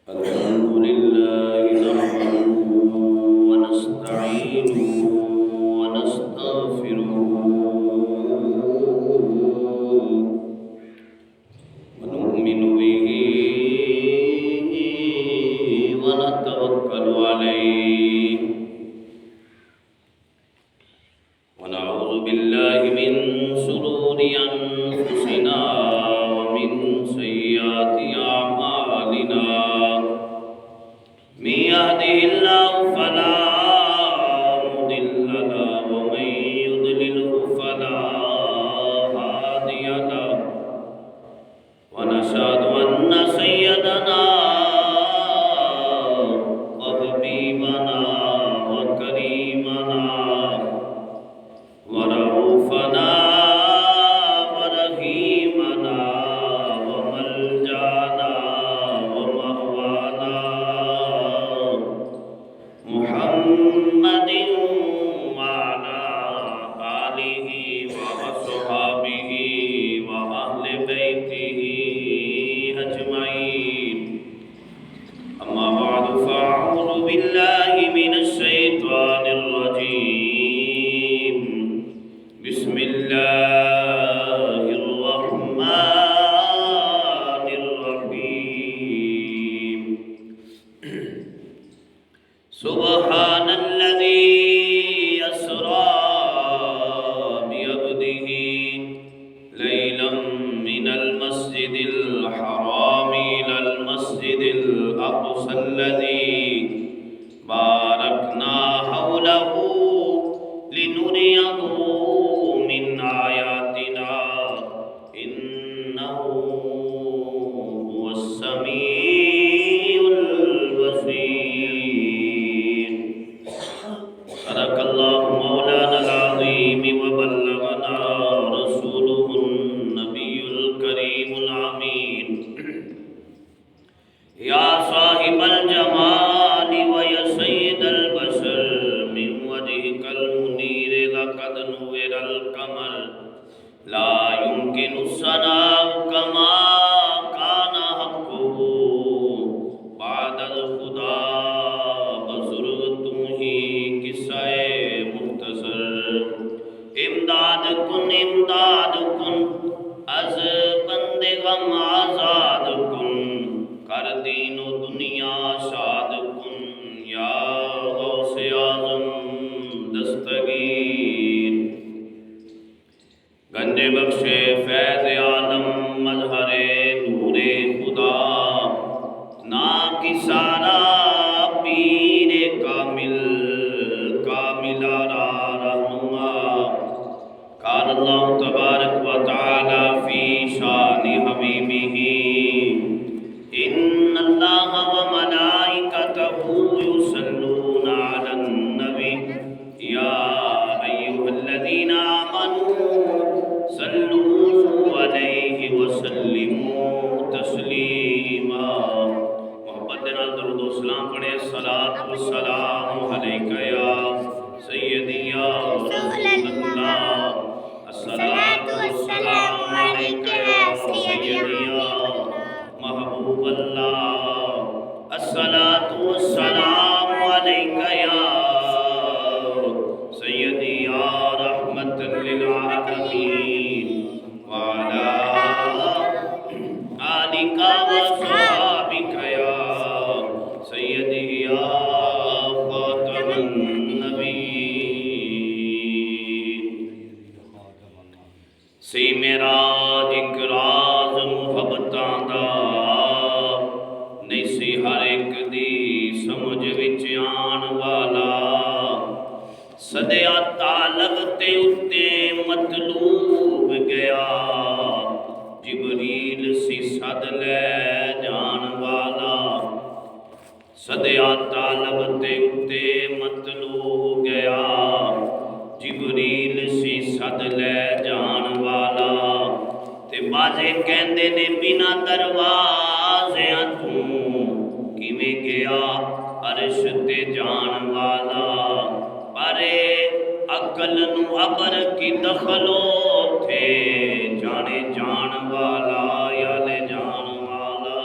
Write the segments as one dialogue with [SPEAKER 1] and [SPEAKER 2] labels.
[SPEAKER 1] الحمد لله نحمده ونستعينه ونستغفره ونؤمن به ونتوكل عليه ونعوذ بالله من شرور أنفسنا ومن سيئات أعمالنا من يهده الله فلا مضل له ومن يضلله فلا هادي له ونشهد أن سيدنا وحبيبنا وكريمنا ورؤوفنا ورحيمنا وملجانا ومأوانا محمد وعلى آله وأصحابه وأهل بيته أجمعين أما بعد فأعوذ بالله من الشيطان الرجيم بسم الله الرحمن الرحيم سبحان الذي أسرى بعبده ليلا من المسجد الحرام إلى المسجد الأقصى الذي باركنا حوله لنريه من آياتنا إنه هو السميع البصير صدق الله مولانا العظيم وبلغنا رسوله النبي الكريم الأمين يا صاحب الجمال ويا سيد البشر من وجهك المنير لقد نور القمر لا يمكن الثناء كما كان حقه بعد الخدا بزرگ تم ہی قصہ مختصر امداد کن از بند غم آزاد کن کر دین و دنیا شاد کن یا غوث اعظم دستگیر گنج بخش فیض عالم مظہر نور خدا نا کی سارا پیر کامل آرا رہنما قال اللہ تبارک و تعالی فی شان حبیبہ ان اللہ و ملائکتہ یصلون علی النبی یا ایھا الذین آمنوا صلوا علیہ وسلموا تسلیما محبت نال درود و سلام پڑھے الصلاۃ والسلام علیک یا سیدی یا رسول اللہ الصلاۃ والسلام علیک یا سیدی یا محبوب اللہ الصلاۃ والسلام علیک یا سیدی یا رحمت للعالمین وعلی آلک وصحابک یا سیدی یا خاتم النبیین سی معراج ایک راز محبتاں دا نہیں سی ہر ایک دی سمجھ وچ آن والا صدیا طالب تے اتے مطلوب گیا جبریل سی صد لے جان والا صدیا طالب تے اتے مطلوب گیا جبریل سی صد لے جان والا تے بازے کہندے نے بنا دروازیاں تو کیویں گیا عرش تے جان والا پرے عقل نو ابر کی دخلو تھے جانے جان والا یا لے جان والا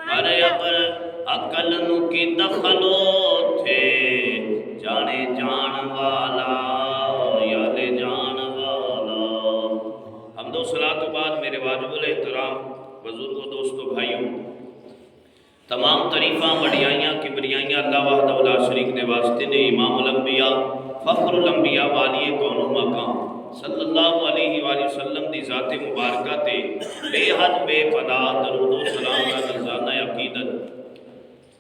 [SPEAKER 1] پر ابر عقل نو کی دخلو تھے جانے جان والا یاد جان والا۔ حمد و صلاۃ و بعد میرے واجب الاحترام بزرگوں، دوستوں، بھائیوں، تمام تعریفاں وڈیائیاں کبریائیاں اللہ وحدہ لا شریک دے واسطے نے۔ امام الانبیاء فخر الانبیاء والی کون و مقام صلی اللہ علیہ وآلہ وسلم دی ذات مبارکہ تے بے حد بے پناہ درود و سلام کا نذرانہ عقیدت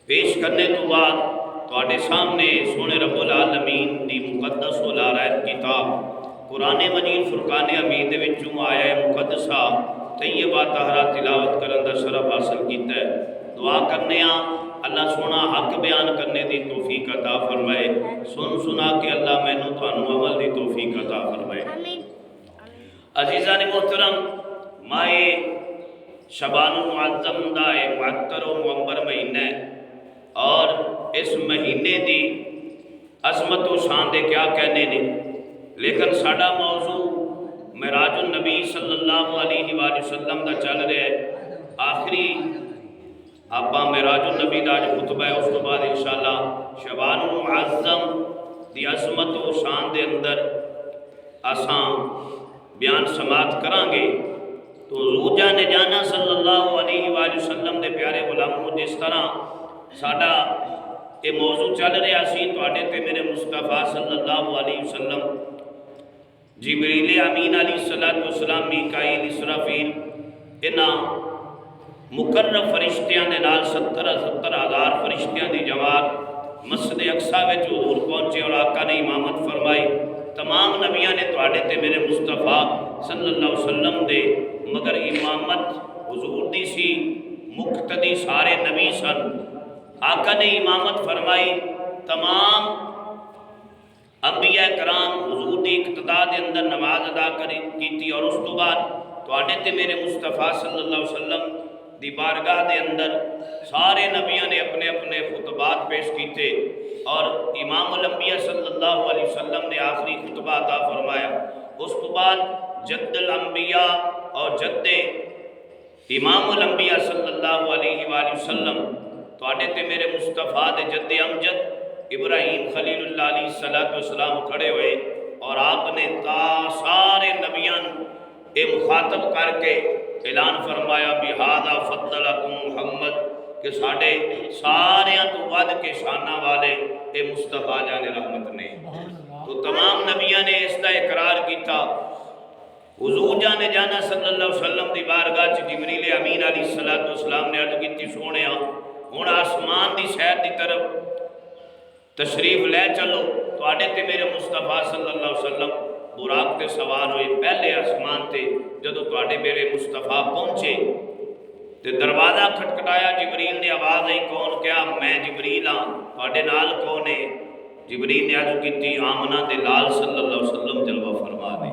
[SPEAKER 1] پیش کرنے تو بعد تواڈے سامنے سونے رب العالمین دی مقدس و لارائن کتاب قرآن مجید فرقان حمید دے وچوں آیا مقدسہ طیبہ طاہرہ تلاوت کرن دا شرف حاصل کیتا ہے۔ دعا کرنے اللہ سونا حق بیان کرنے دی توفیق عطا فرمائے، سن سنا کے اللہ میں نو تھانو عمل دی توفیق عطا فرمائے۔ عزیزان محترم، ماہ شعبان المعظم دا معطر و معمر مہینہ ہے، اور اس مہینے دی عظمت و شان دے کیا کہنے نے، لیکن ساڈا موضوع معراج النبی صلی اللہ علیہ وآلہ وسلم دا چل رہا ہے۔ آخری آپ معراج النبی دا جو خطبہ ہے، اس تو بعد انشاءاللہ شعبان المعظم دی عظمت و شان دے اندر آسان بیان سماعت کران گے۔ تو حضور جان جانا صلی اللہ علیہ وآلہ وسلم دے پیارے غلاموں، جس طرح ساڈا یہ موضوع چل رہا سی تواڈے تے میرے مصطفیٰ صلی اللہ علیہ وسلم، جبریل امین علیہ السلام، میکائیل، اسرافیل، انہاں مقرب فرشتیاں دے نال 70,000 فرشتیاں دی جماعت مسجد اقصیٰ وچ حضور پہنچے اور آقا نے امامت فرمائی۔ تمام نبیاں نے تواڈے تے میرے مصطفیٰ صلی اللہ علیہ وسلم دے، مگر امامت حضور دی سی، مقتدی سارے نبی سن۔ آقا نے امامت فرمائی، تمام انبیاء کرام حضور دی اقتداء دے اندر نماز ادا کیتی، اور اس تو بعد تواڈے تے میرے مصطفیٰ صلی اللہ علیہ وسلم دی بارگاہ دے اندر سارے نبیوں نے اپنے اپنے خطبات پیش کیتے، اور امام الانبیاء صلی اللہ علیہ وسلم نے آخری خطبہ عطا فرمایا۔ اس تو بعد جد الانبیاء اور جد امام الانبیاء صلی اللہ علیہ وآلہ وسلم تواڈے تے میرے مصطفیٰ دے جد امجد ابراہیم خلیل اللہ علیہ السلام کھڑے ہوئے، اور آپ نے سارے نبیاں اے مخاطب کر کے اعلان فرمایا بِهَذَا فَضَّلَكُمْ محمد، کہ ساڑھے ساریاں تو ود کے شانہ والے اے مصطفیٰ جان رحمت نے۔ تو تمام نبیاں نے اس کا اقرار کیتا۔ حضور جان جانا صلی اللہ علیہ وسلم دی بارگاہ جبریل امین علیہ السلام نے عرض کیتی، سونیا ہن آسمان دی سیر دی طرف تشریف لے چلو، تواڈے تے میرے مصطفیٰ صلی اللہ علیہ وسلم براق تے سوار ہوئے پہلے آسمان تے۔ جدو تواڈے میرے مصطفیٰ پہنچے تے دروازہ کھٹکھٹایا، جبریل نے آواز آئی، کون؟ کیا میں جبریل ہاں، تواڈے نال کون ہے؟ جبریل نے عرض کیتی، آمنہ دے لال صلی اللہ علیہ وسلم جلوہ فرما نے۔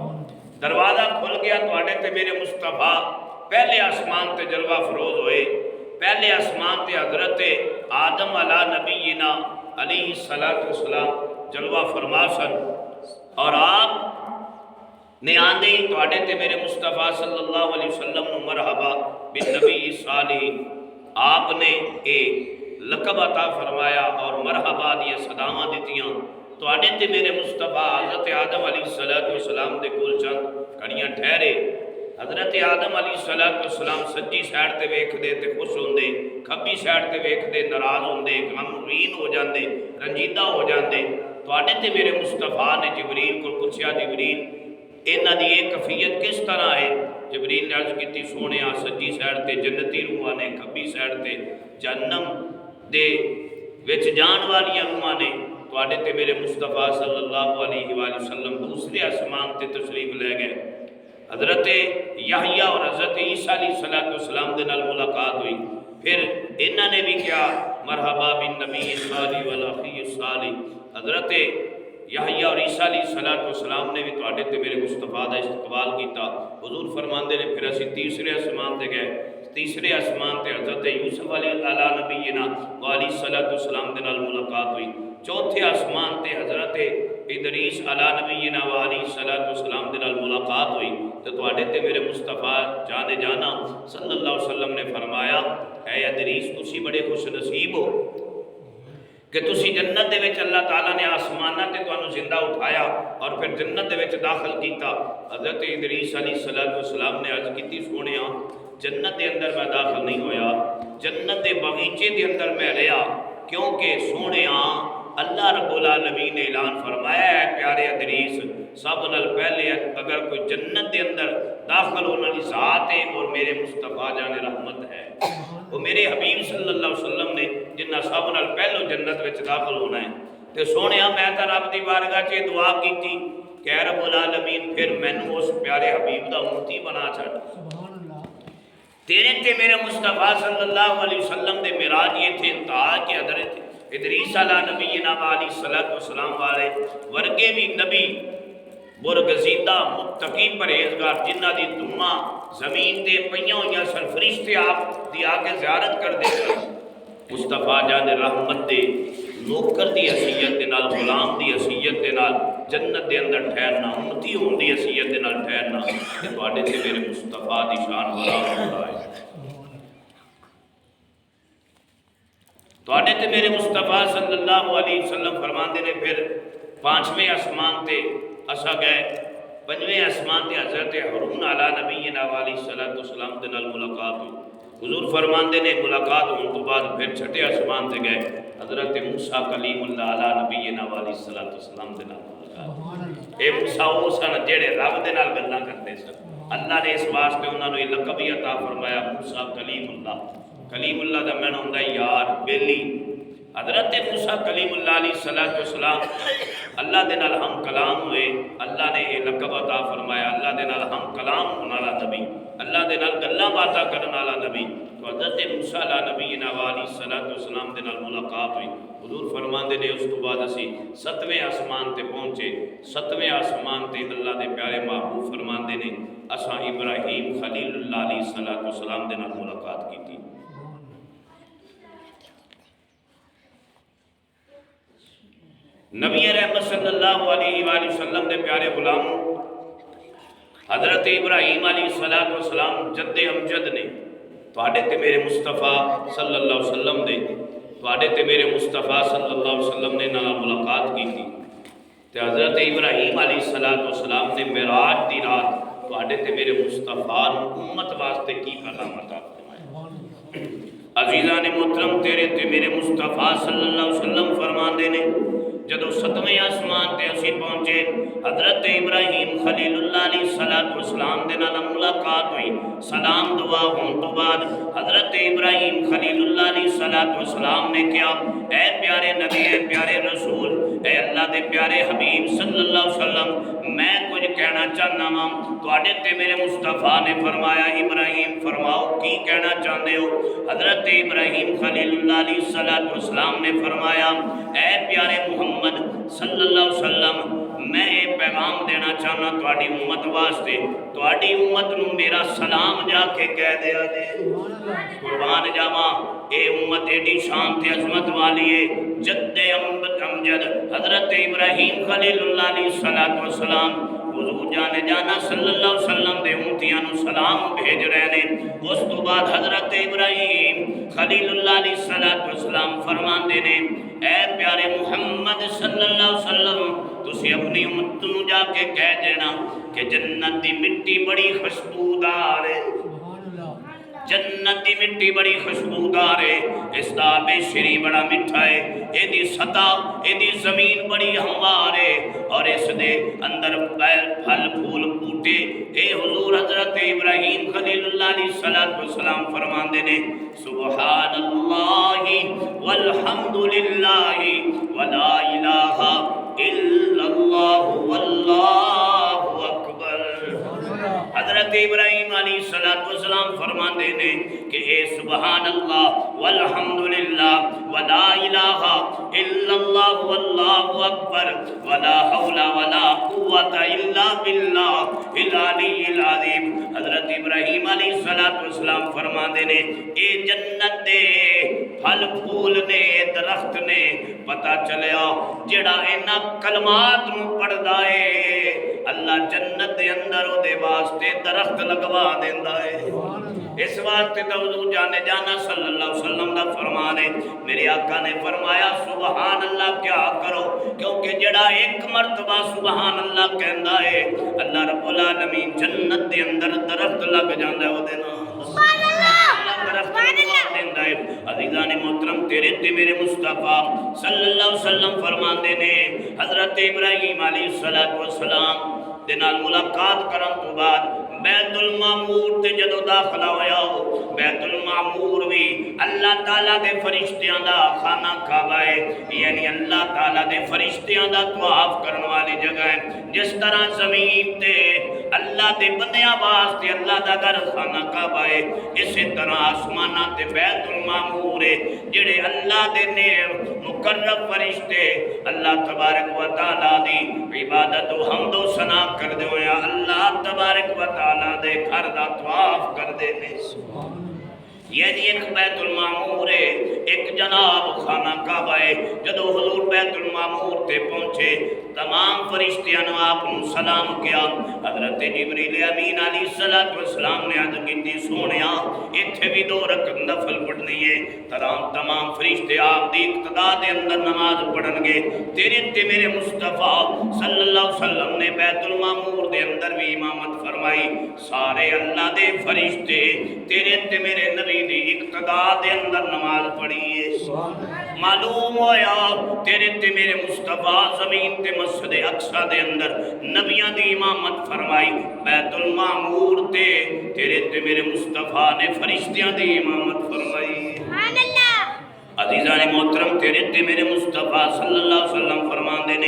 [SPEAKER 1] دروازہ کھل گیا، تواڈے تے میرے مصطفیٰ پہلے آسمان تے جلوہ فروز ہوئے۔ پہلے آسمان تے حضرت آدم علیہ نبینا علیہ السلام جلوہ فرما سن، اور آپ نے آندے ہی تواڈے تے میرے مصطفیٰ صلی اللہ علیہ وسلم نو مرحبا بالنبی صالح، آپ نے ایک لقب عطا فرمایا اور مرحبا دیا صداواں دیتیاں۔ تواڈے تے میرے مصطفیٰ حضرت آدم علیہ السلام دے کول چند گھڑیاں ٹھہرے۔ حضرت آدم علیہ السلام سجی سائڈ تے ویکھ دے تے خوش ہوندے، کھبی سائڈ تے ویکھ دے ناراض ہوندے، غمگین ہو جاندے، رنجیدہ ہو جاندے۔ تواڈے تے میرے مصطفیٰ نے جبریل کو پوچھیا، جبریل انہاں دی ایک کیفیت کس طرح ہے؟ جبریل نے عرض کیتی، سونیا سجی سائڈ تے جنتی روحاں نے، کھبی سائڈ تے جہنم دے وچ جان والیاں روحاں نے۔ تواڈے تے میرے مصطفیٰ صلی اللہ علیہ وآلہ وسلم دوسرے آسمان تے تشریف لے گئے۔ حضرت یحییٰ اور حضرت عیسیٰ علیہ السلام دے نال ملاقات ہوئی۔ پھر انہاں نے بھی کیا، مرحبا بالنبی صالح والاخی الصالح۔ حضرت یحییٰ اور عیسیٰ علیہ السلام نے بھی تواڈے تے میرے مصطفیٰ دا استقبال کیتا۔ حضور فرماندے نے پھر اسی تیسرے آسمان تے گئے۔ تیسرے آسمان تے حضرت یوسف علیہ نبینا علیہ السلام دے نال ملاقات ہوئی۔ چوتھے آسمان تے حضرت ادریس علی نبینا و علیہ الصلوۃ والسلام دے نال ملاقات ہوئی تو تواڈے تے میرے مصطفیٰ جان جانا صلی اللہ علیہ وسلم نے فرمایا اے ادریس تسی بڑے خوش نصیب ہو کہ تسی جنت دے وچ اللہ تعالیٰ نے آسمانہ تے تانوں زندہ اٹھایا اور پھر جنت دے وچ داخل کیتا۔ حضرت ادریس علیہ الصلوۃ والسلام نے عرض کیتی سونیا جنت دے اندر میں داخل نہیں ہویا، جنت دے باغیچے دے اندر میں رہیا، کیونکہ سونیا اللہ رب العالمین نے اعلان فرمایا ہے پیارے ادریس سب نال پہلے اگر کوئی جنت دے اندر داخل ہونے والی ذات ہے اور میرے مصطفیٰ جان رحمت ہے، وہ میرے حبیب صلی اللہ علیہ وسلم نے جنہ سب نال پہلو جنت وچ داخل ہونا ہے۔ تے سونیا میں تا رب دی بارگاہ چ دعا کیتی کہ رب العالمین پھر مینوں اس پیارے حبیب دا امتی بنا چھڈ، تیرے تے میرے مصطفیٰ صلی اللہ علیہ وسلم دے معراج یہ تھے انتہا کہ حضرت ادریس علی نبینا علیہ الصلوۃ والسلام والے ورگے بھی نبی برگزیدہ متقی پرہیزگار جنہ دی دعا زمین تے پئیاں ہوئیاں سن فرشتے آپ دی آ کے زیارت کر دے مصطفیٰ جان رحمت دے نوکر دی حیثیت دے نال غلام دی حیثیت دے نال جنت دے اندر ٹھہرنا امتی ہون دی حیثیت دے نال ٹھہرنا کہ تواڈے تے میرے مصطفیٰ دی شان بلند ہوتا ہے۔ تواڈے تے میرے مصطفیٰ صلی اللہ علیہ وسلم فرماندے نے پھر پانچویں آسمان تے اسا گئے، پنجویں آسمان تے حضرت ہارون علی نبینا علیہ الصلوۃ والسلام دے نال ملاقات ہوئی۔ حضور فرماندے نے ملاقات ہونے تو بعد پھر چھٹے آسمان تے گئے، حضرت موسیٰ کلیم اللہ علی نبینا علیہ الصلوۃ والسلام دے نال ملاقات۔ اے موسیٰ وہ سن جڑے رب دے نال گلاں کرتے سن، اللہ نے اس واسطے انہاں نوں یہ لقب ہی عطا فرمایا موسیٰ کلیم اللہ، کلیم اللہ دا معنی ہوندا ہے یار بیلی۔ حضرت موسیٰ کلیم اللہ علیہ الصلوۃ والسلام اللہ دے نال ہم کلام ہوئے، اللہ نے یہ لقب عطا فرمایا اللہ دے نال ہم کلام ہونے والا نبی، اللہ دے نال گلاں باتاں کرن والا نبی۔ تو حضرت موسیٰ علیہ نبینا علیہ الصلوۃ والسلام دے نال ملاقات ہوئی۔ حضور فرماندے نے اس تو بعد اسی ستویں آسمان تے پہنچے، ستویں آسمان تے اللہ دے پیارے محبوب فرماندے نے اساں ابراہیم خلیل اللہ علیہ الصلوۃ والسلام دے نال ملاقات کی تھی۔ نبی رحمت صلی اللہ علیہ وآلہ وسلم دے پیارے غلاموں حضرت ابراہیم علیہ الصلوۃ والسلام جد امجد نے تواڈے تے میرے مصطفیٰ صلی اللہ علیہ وسلم دے تواڈے تے میرے مصطفیٰ صلی اللہ علیہ وسلم نے نال ملاقات کی تھی تے حضرت ابراہیم علیہ الصلوۃ والسلام نے معراج دی رات تواڈے تے میرے مصطفیٰ امت واسطے کی پیغام عطا فرمایا۔ عزیزان محترم تیرے تے میرے مصطفیٰ صلی اللہ علیہ وسلم فرماندے نے جدو ستویں آسمان تے اسی پہنچے حضرت ابراہیم خلیل اللہ علیہ الصلوۃ والسلام دے نال ملاقات ہوئی، سلام دعا ہون تو بعد حضرت ابراہیم خلیل اللہ علیہ الصلوۃ والسلام نے کیا اے پیارے نبی اے پیارے رسول اے اللہ دے پیارے حبیب صلی اللہ علیہ وسلم میں کچھ کہنا چاہنا ہاں۔ تواڈے تے میرے مصطفیٰ نے فرمایا ابراہیم فرماؤ کی کہنا چاہتے ہو؟ حضرت ابراہیم خلیل اللہ علیہ الصلوۃ والسلام نے فرمایا اے پیارے محمد صلی اللہ علیہ وسلم میں یہ پیغام دینا چاہنا تواڈی امت واسطے، تواڈی امت نو میرا سلام جا کے کہہ دیا جے۔ قربان جاواں اے امت ایڈی شان تے عظمت والی ہے، جد امجد حضرت ابراہیم خلیل اللہ علیہ الصلوۃ والسلام حضور جانے جانا صلی اللہ علیہ وسلم دے امتیاں نو سلام بھیج رہے نے۔ اس تو بعد حضرت ابراہیم خلیل اللہ علیہ الصلوۃ والسلام فرماندے نے اے پیارے محمد صلی اللہ علیہ وسلم تسی اپنی امت نو جا کے کہہ دینا کہ جنت دی مٹی بڑی خوشبودار ہے، جنت دی مٹی بڑی خوشبودار ہے، اس دا بے شری بڑا میٹھا ہے، اے دی سطح اے دی زمین بڑی ہموار ہے اور اس دے اندر پھل پھول بوٹے اے حضور حضرت ابراہیم خلیل اللہ علیہ الصلوۃ والسلام فرماندے نے سبحان اللہ والحمد للہ ولا الہ الا اللہ واللہ اکبر۔ حضرت ابراہیم علیہ السلام فرماندے نے کہ اے سبحان اللہ والحمدللہ ولا الہ الا اللہ واللہ اکبر ولا حول ولا قوت الا باللہ العلی العظیم۔ حضرت ابراہیم علیہ السلام فرماندے نے اے جنت دے پھل پھول نے درخت نے پتا چلیا جڑا اینا کلمات نو پڑھدا ہے اللہ جنت دے اندر او دے واسطے درخت لگوا دیندا ہے اس واسطے تو حضور جانے جانا صلی اللہ علیہ وسلم دا فرمان ہے میرے آقا نے فرمایا سبحان اللہ کیا کرو کیونکہ جڑا ایک مرتبہ سبحان اللہ کہندا ہے اللہ رب العالمین جنت دے اندر درخت لگ جاندا ہے او دے نال سبحان اللہ درخت لگوا دیندا ہے عزیزان محترم تیرے تے میرے مصطفیٰ صلی اللہ علیہ وسلم فرماندے نے حضرت ابراہیم علیہ السلام دے نال ملاقات کرن تو بعد بیت المعمور تے جدو داخلہ ہویا ہو بیت المعمور بھی اللہ تعالیٰ دے فرشتیاں دا خانہ کعبہ ہے یعنی اللہ تعالیٰ دے فرشتیاں دا طواف کرن والی جگہ ہے جس طرح زمین تے اللہ دے بندیاں واسطے اللہ دا گھر خانہ کعبہ ہے اسی طرح آسمانہ تے بیت المعمور ہے جڑے اللہ دے مقرب فرشتے اللہ تبارک و تعالیٰ دی عبادت و حمد و ثنا کر دے ہویا اللہ تبارک و تعالیٰ دے گھر دا طواف کر دے نے یعنی ایک بیت المعمور ہے ایک جناب خانہ کعبہ ہے جدو حضور بیت المعمور تے پہنچے تمام فرشتیاں نے آپ نے سلام کیا حضرت جبریل امین علیہ السلام نے عرض کی سونیا ایتھے بھی 2 رکعت نفل پڑھنی ہے تمام فرشتے آپ دی اقتدا دے اندر نماز پڑھن گے تیرے تے میرے مصطفیٰ صلی اللہ علیہ وسلم نے بیت المعمور دے اندر بھی امامت فرمائی سارے اللہ دے فرشتے تیرے تے میرے نبی دی اقتدا دے اندر نماز پڑھی ہے معلوم ہویا تیرے تے میرے مصطفیٰ زمین تے مسجد اقصی دے اندر نبیاں دی امامت فرمائی بیت المعمور تے تیرے تے میرے مصطفیٰ نے فرشتیاں دی امامت فرمائی سبحان اللہ عزیزان محترم تیرے تے میرے مصطفیٰ صلی اللہ علیہ وسلم فرمان دینے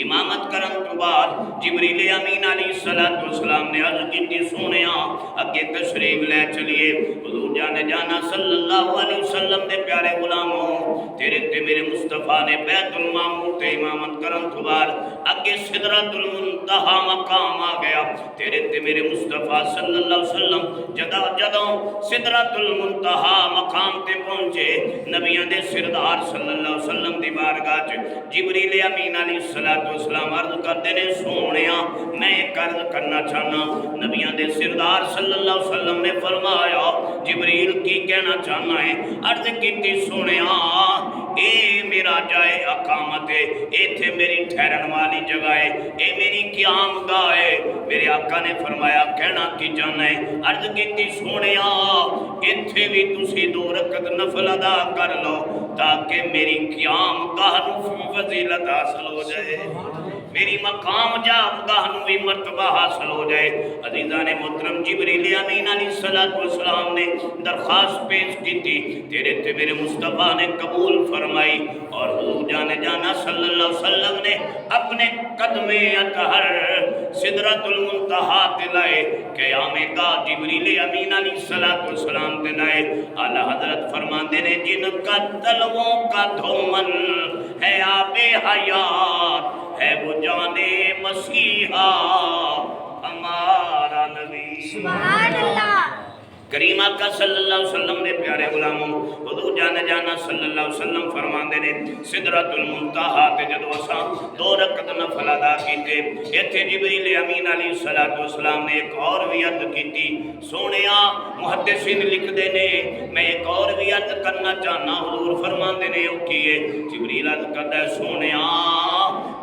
[SPEAKER 1] امامت کرن تو بعد جبریل امین علیہ السلام نے عرض کی سونیا اگے تشریف لے چلیے حضور جانے جانا صلی اللہ علیہ وسلم دے پیارے غلاموں تیرے تے میرے مصطفیٰ نے بیت المعمور تے امامت کرن تو بعد اگے سدرۃ المنتہا مقام آ گیا تیرے تے میرے مصطفیٰ صلی اللہ علیہ وسلم جدوں سدرۃ المنتہا مقام تے پہنچے نبیاں دے سردار صلی اللہ علیہ وسلم دی بارگاہ جبریل امین علیہ السلام عرض کرتے نے سونیا میں ایک عرض کرنا چاہنا نبیاں دے سردار صلی اللہ علیہ وسلم نے فرمایا جبریل کی کہنا چاہنا ہے عرض کیتی سونیا اے میرا جائے اقامت ہے اے تھے میری ٹھہرن والی جگہ ہے اے میری قیام گاہ ہے میرے آقا نے فرمایا کہنا کی جانا ہے عرض کیتی سونیا ایتھے بھی تسی 2 رکعت نفل ادا کر لو تاکہ میری قیام گاہ نو فضیلت حاصل ہو جائے میری مقام جاب گاہ نو بھی مرتبہ حاصل ہو جائے عزیزان محترم جبریل امین علیہ السلام نے درخواست پیش کی تھی تیرے تے میرے مصطفیٰ نے قبول فرمائی اور حضور جانے جانا صلی اللہ علیہ وسلم نے اپنے قدم اطہر سدرۃ المنتہا تلائے قیام گاہ جبریل امین علیہ السلام تلائے اعلیٰ حضرت فرماندے نے جن کا تلووں کا دھومن ہے آب حیات ہے وہ جانے مسیحا ہمارا نبی سبحان اللہ کریم آقا صلی اللہ علیہ وسلم نے پیارے غلاموں حضور جانے جانا صلی اللہ علیہ وسلم فرمان دینے سدرۃ المنتہا تے جدو اساں 2 رکعت نفل ادا کیتے ایتھے جبریل امین علیہ السلام نے ایک اور بھی عرض کیتی سونیا محدثین لکھ دینے میں ایک اور بھی عرض کرنا چاہنا حضور فرمان دینے او کیے جبریل عرض کرتا ہے سونیا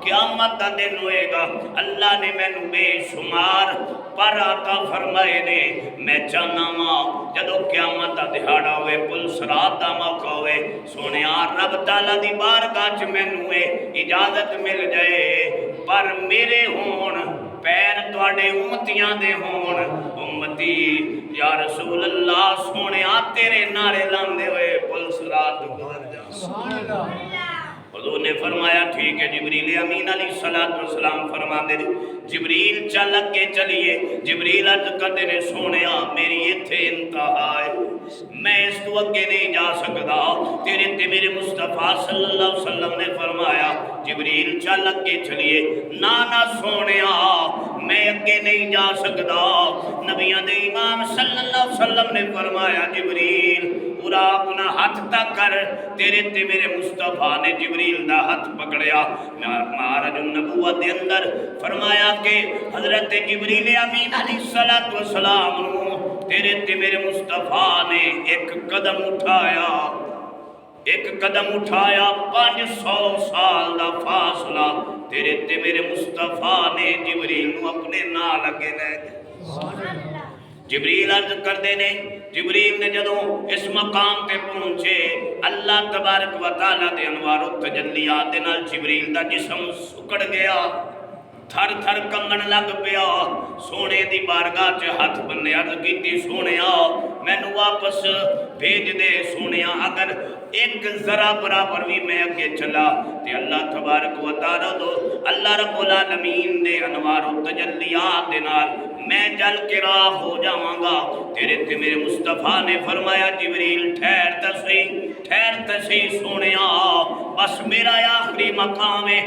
[SPEAKER 1] قیامت دا دن ہوئے گا اللہ نے میں بے شمار پر عطا فرمائے نے میں چاہنا ماں جدو قیامت دا دہاڑا ہوئے پل صراط دا موقع ہوئے سونیا رب تعالیٰ دی بارگاہ چ مینوں اجازت مل جائے پر میرے ہون پیر تواڈے امتیاں دے ہون امتی یا رسول اللہ سونیا تیرے نعرے لاندے ہوئے پل صراط گزر جا سبحان اللہ حضور نے فرمایا ٹھیک ہے جبریل امین علیہ السلام فرما دے جبریل چل کے چلیے جبریل عرض کرتے نے سونیا میری ایتھے انتہا ہے میں اس تو اگے نہیں جا سکتا تیرے تے میرے مصطفیٰ صلی اللہ علیہ وسلم نے فرمایا جبریل چل کے چلیے نانا سونیا میں اگے نہیں جا سکتا نبیان دے امام صلی اللہ علیہ وسلم نے فرمایا جبریل براق نہ ہاتھ تک کر. تیرے تے میرے مصطفیٰ نے جبریل دا ہاتھ پکڑیا. معراج النبوت دے اندر فرمایا کہ حضرت جبریل امین علیہ السلام نو تیرے تے میرے مصطفیٰ نے ایک قدم اٹھایا. 500 سال دا فاصلہ تیرے تے میرے مصطفیٰ نے جبریل نو اپنے نال لگے لے گئے. جبریل عرض کر دینے جبریل نے جدوں اس مقام تے پہنچے اللہ تبارک و تعالیٰ دے انوار و تجلیات دے نال جبریل دا جسم سکڑ گیا. تھر تھر کنگن لگ پیا. سونے دی بارگاہ چ ہاتھ بننے عرض کیتی سونیا مینوں واپس بھیج دے. سونیا اگر ایک ذرا برابر بھی میں اگے چلا تے اللہ تبارک و تعالیٰ دو اللہ رب العالمین دے انوار و تجلیات دے نال میں جل کے راہ ہو جاواں گا. تیرے تے میرے مصطفیٰ نے فرمایا جبریل ٹھہر تسی سونیا بس میرا آخری مقام ہے.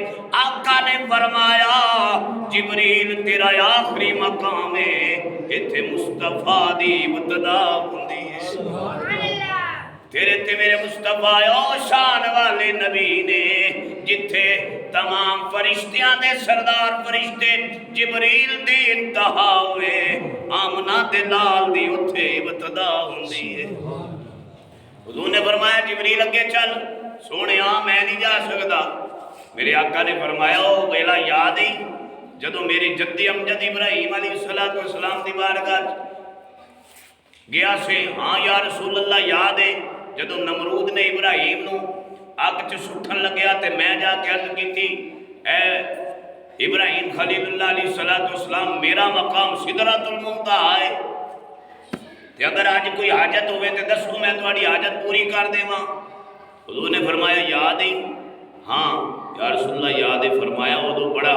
[SPEAKER 1] آقا نے فرمایا جبریل تیرا آخری مقام ہے. ایتھے مصطفیٰ دی ابتدا ہوندی ہے. تیرے تے میرے مصطفیٰ او شان والے نبی نے جتھے تمام فرشتیاں دے سردار فرشتے جبریل دی انتہا ہوئے آمنہ دے لال دی اتھے ابتدا ہوندی ہے. حضور نے فرمایا جبریل اگے چل. سونے میں نہیں جا سکتا. میرے آقا نے فرمایا او ویلا یاد ہی جدو میری جدی امجد ابراہیم علیہ السلام دی بارگاہ گیا سے. ہاں یا رسول اللہ یاد ہے جدو نمرود نے ابراہیم نو اگ چ سٹھن لگیا تے میں جا کے عرض کی تھی اے ابراہیم خلیل اللہ علیہ السلام میرا مقام سدرۃ المنتہا ہے تے اگر آج کوئی حاجت ہوئے تے دسو میں تہاڈی حاجت پوری کر دیواں. حضور نے فرمایا یاد ہے. ہاں یا رسول اللہ یاد ہے. فرمایا ادو بڑا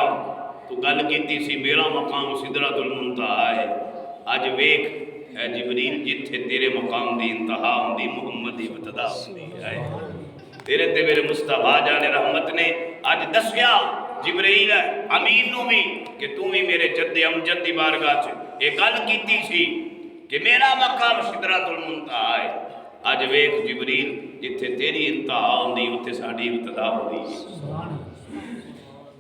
[SPEAKER 1] تو گل کیتی سی میرا مقام سدرۃ المنتہا ہے. اج ویکھ اے جبریل جتھے تیرے مقام دی انتہا ہوندی محمد دی ابتدا ہوندی ہے. تیرے تے میرے مصطفیٰ جان رحمت نے اج دسیا جبریل امین نو بھی کہ تو بھی میرے جد امجد دی بارگاہ چ یہ گل کیتی سی کہ میرا مقام سدرۃ المنتہا ہے. اج ویکھ جبریل جتھے تیری انتہا ہوندی اوتھے ساڈی ابتدا ہوندی.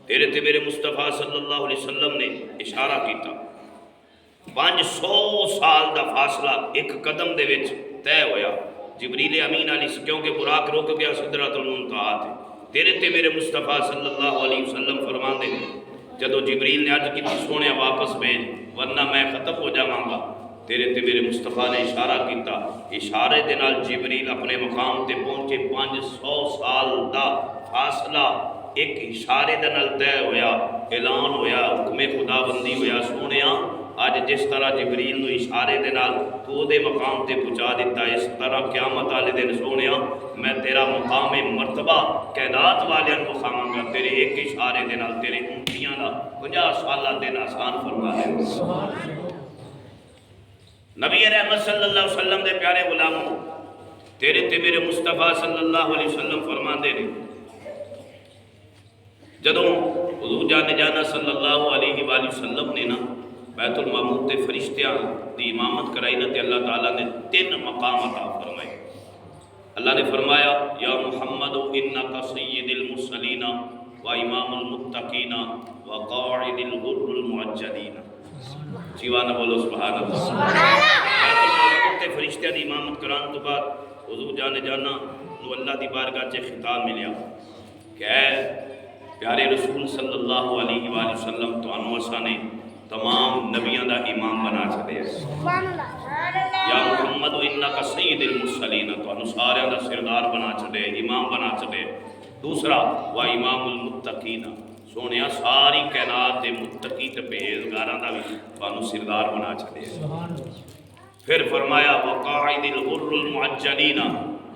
[SPEAKER 1] تیرے تے میرے مصطفیٰ صلی اللہ علیہ وسلم نے اشارہ کیتا 500 سال دا فاصلہ ایک قدم دے وچ طے ہویا. جبریل امین علیہ کیونکہ براق رک گیا سدرۃ المنتہا تے. تیرے تے میرے مصطفیٰ صلی اللہ علیہ وسلم فرماندے جدو جبریل نے عرض کی سونے واپس بھیج ورنہ میں ختم ہو جاواں گا. تیرے تے میرے مصطفیٰ نے اشارہ کیتا. اشارے دے نال جبریل اپنے مقام تے پہنچے. 500 سال دا فاصلہ ایک اشارے دے نال طے ہویا. اعلان ہویا حکم خدا بندی ہویا. سونیا آج جس طرح جبریل نو اشارے دے نال تو دے مقام تے پہنچا دیتا اس طرح قیامت والے دن سونیا میں تیرا مقام مرتبہ کائنات والیاں کو کھاواں گا. تیرے ایک اشارے دے نال تیرے امتیاں دا 50 سالہ دن آسان فرما دے. نبی رحمت صلی اللہ علیہ وسلم دے پیارے غلاموں تیرے تے میرے مصطفیٰ صلی اللہ علیہ وسلم فرما دے نے جدوں حضور جانا صلی اللہ علیہ وآلہ وسلم نے نا بیت المعمور تے فرشتیاں دی امامت کرائی نا تے اللہ تعالیٰ نے 3 مقام عطا فرمائے. اللہ نے فرمایا یا محمد انکا سید المرسلین و امام المتقین و قاعد الغر المعجلین. جیوانا بولو سبحان اللہ. بیت المعمور تے فرشتیاں دی امامت کران تو بعد حضور جانا نو اللہ دی بارگاہ چے خطاب ملیا کہ اے پیارے رسول صلی اللہ علیہ وآلہ وسلم تو انوسا نے تمام نبیان دا امام بنا چھڑے ہیں. یا محمد انکا سید المرسلین تو انساریاں دا سردار بنا چھڑے امام بنا چھڑے. دوسرا و امام المتقین سونیا ساری کائنات دے متقی تے پرہیزگاراں دا بھی تانوں سردار بنا چھڑے. پھر فرمایا وقاعد الغر المعجلین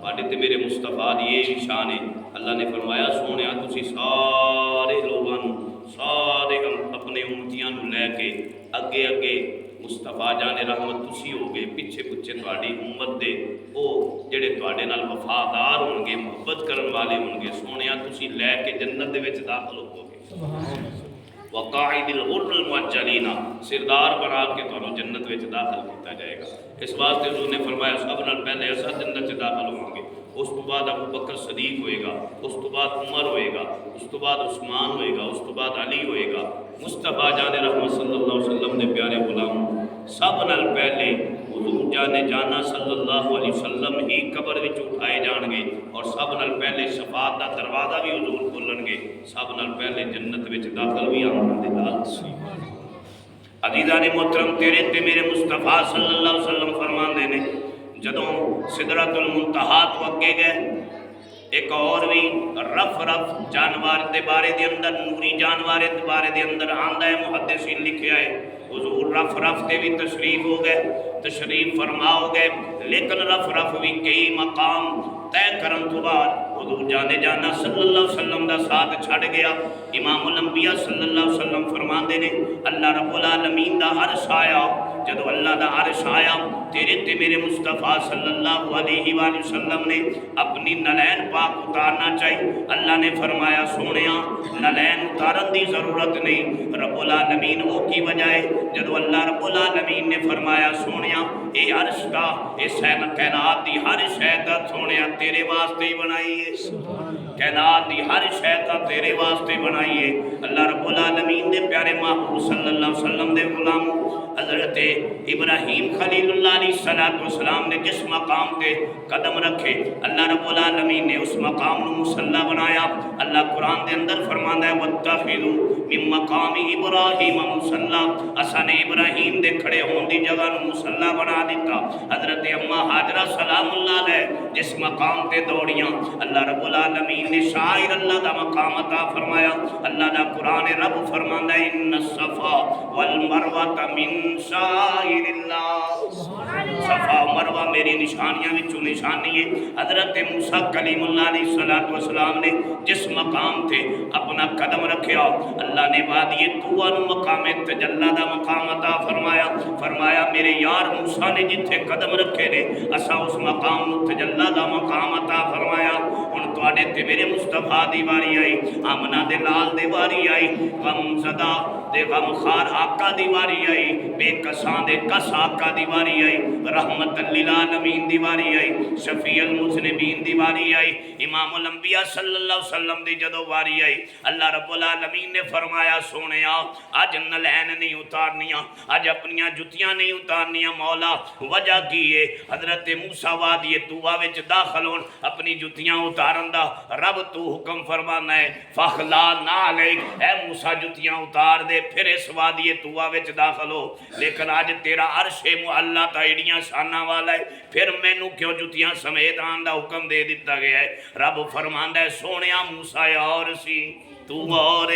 [SPEAKER 1] باڈے تے میرے مصطفیٰ دی یہ شان ہے. اللہ نے فرمایا سونیا تسی سارے لوگاں سارے اپنے امتیاں نو لے کے اگے اگے مصطفیٰ جان رحمت تسی ہو گئے پیچھے پیچھے تہاڈی امت دے او جڑے تہاڈے نال وفادار ہون گے محبت کرن والے ہون گے سونیا تسی لے کے جنت دے وچ داخل ہو گے. وقاعد الغر المعجلین، سردار بنا کے تمہیں جنت وچ داخل کیتا جائے گا۔ اس واسطے حضور نے فرمایا سب نال پہلے اساں جنت وچ داخل ہوں گے، اس تو بعد ابو بکر صدیق ہوئے گا، اس تو بعد عمر ہوئے گا، اس تو بعد عثمان ہوئے گا، اس تو بعد علی ہوئے گا۔ مصطفیٰ جان رحمت صلی اللہ علیہ وسلم نے پیارے غلام سب نال پہلے حضور جان جانا صلی اللہ علیہ وسلم ہی قبر وچ اٹھائے جان گے، اور سب نال پہلے شفاعت دا دروازہ بھی حضور کھولن گے، سب نال پہلے جنت وچ داخل بھی آمن دے نال۔ عزیزان محترم، تیرے تے میرے مصطفیٰ صلی اللہ علیہ وسلم فرماندے نے جدوں سدرۃ المنتہا تو اگے گئے، ایک اور بھی رف جانوار دے بارے دے اندر، نوری جانوار دے بارے دے اندر آندا ہے، محدثین لکھیا ہے حضور رف تے بھی تشریف ہو گئے، تشریف فرما ہو گئے، لیکن رف بھی کئی مقام طے کرن تو بعد حضور جانا صلی اللہ علیہ وسلم دا ساتھ چھڑ گیا۔ امام الانبیاء صلی اللہ علیہ وسلم فرماندے نے اللہ رب العالمین دا عرش آیا، جدو اللہ دا عرش آیا تیرے تے میرے مصطفیٰ صلی اللہ علیہ وآلہ وسلم نے اپنی نلین پاک اتارنا چاہیے۔ اللہ نے فرمایا سونیا نلین اتارن دی ضرورت نہیں، رب العالمین وہ کی وجہ ہے جدو اللہ رب العالمین نے فرمایا سونیا اے عرش کا اے کائنات دی ہر شے دا سونیا تیرے واسطے ہی بنائی ہے، کائنات دی ہر شے کا تیرے واسطے بنائی ہے۔ اللہ رب العالمین دے پیارے محبوب صلی اللہ علیہ وسلم دے غلام حضرت ابراہیم خلیل اللہ علیہ السلام نے جس مقام تے قدم رکھے اللہ رب العالمین نے اس مقام نو مصلی بنایا۔ اللہ قرآن دے اندر فرماندا ہے وَاتَّخِذُوا مِن مَّقَامِ إِبْرَاهِيمَ مُصَلًّى، اساں نے ابراہیم دے کھڑے ہون دی جگہ نو مصلی بنا دیتا۔ حضرت اما ہاجرہ سلام اللہ علیہ جس مقام تے دوڑیاں اللہ رب العالمین نے شاعر اللہ دا مقام عطا فرمایا۔ اللہ دا قرآن رب فرماندا ہے ان الصفا والمروہ من شاعر اللہ، صفا و مروہ میری نشانیاں وچوں نشانی ہے۔ حضرت موسیٰ کلیم اللہ علیہ السلام نے جس مقام تھے اپنا قدم رکھیا اللہ نے وادی طویٰ نو مقام تجلی دا مقام عطا فرمایا۔ فرمایا میرے یار موسیٰ نے جتھے قدم رکھے نے اساں اس مقام نو تجلی دا مقام عطا فرمایا۔ ہن تواڈے تے میرے مصطفیٰ دی واری آئی، آمنہ دے لال دے واری آئی، غم زدہ دے غم خار آقا دی واری آئی، بے کساں دے کس آقا دی واری آئی، رحمت للعالمین دی واری آئی، شفیع المذنبین دی واری آئی، امام الانبیاء صلی اللہ علیہ وسلم دی جدو واری آئی اللہ رب العالمین نے فرمایا سونیا آج نلین نہیں اتارنیاں، آج اپنیاں جتیاں نہیں اتارنیاں مولا، وجہ کیے حضرت موسیٰ وادی طویٰ وچ داخل ہون اپنی جتیاں اتارن دا رب تو حکم فرمانا ہے فخلا نعلیک، اے موسیٰ جتیاں اتار دے پھر اس وادی طویٰ وچ داخل ہو۔ لیکن آج تیرا عرش معلیٰ تا ایڈیاں شانہ والا ہے، پھر مینوں کیوں جتیاں سمیت آن دا حکم دے دیتا گیا ہے؟ رب فرماندا ہے سونیا موسیٰ اور سی تو اور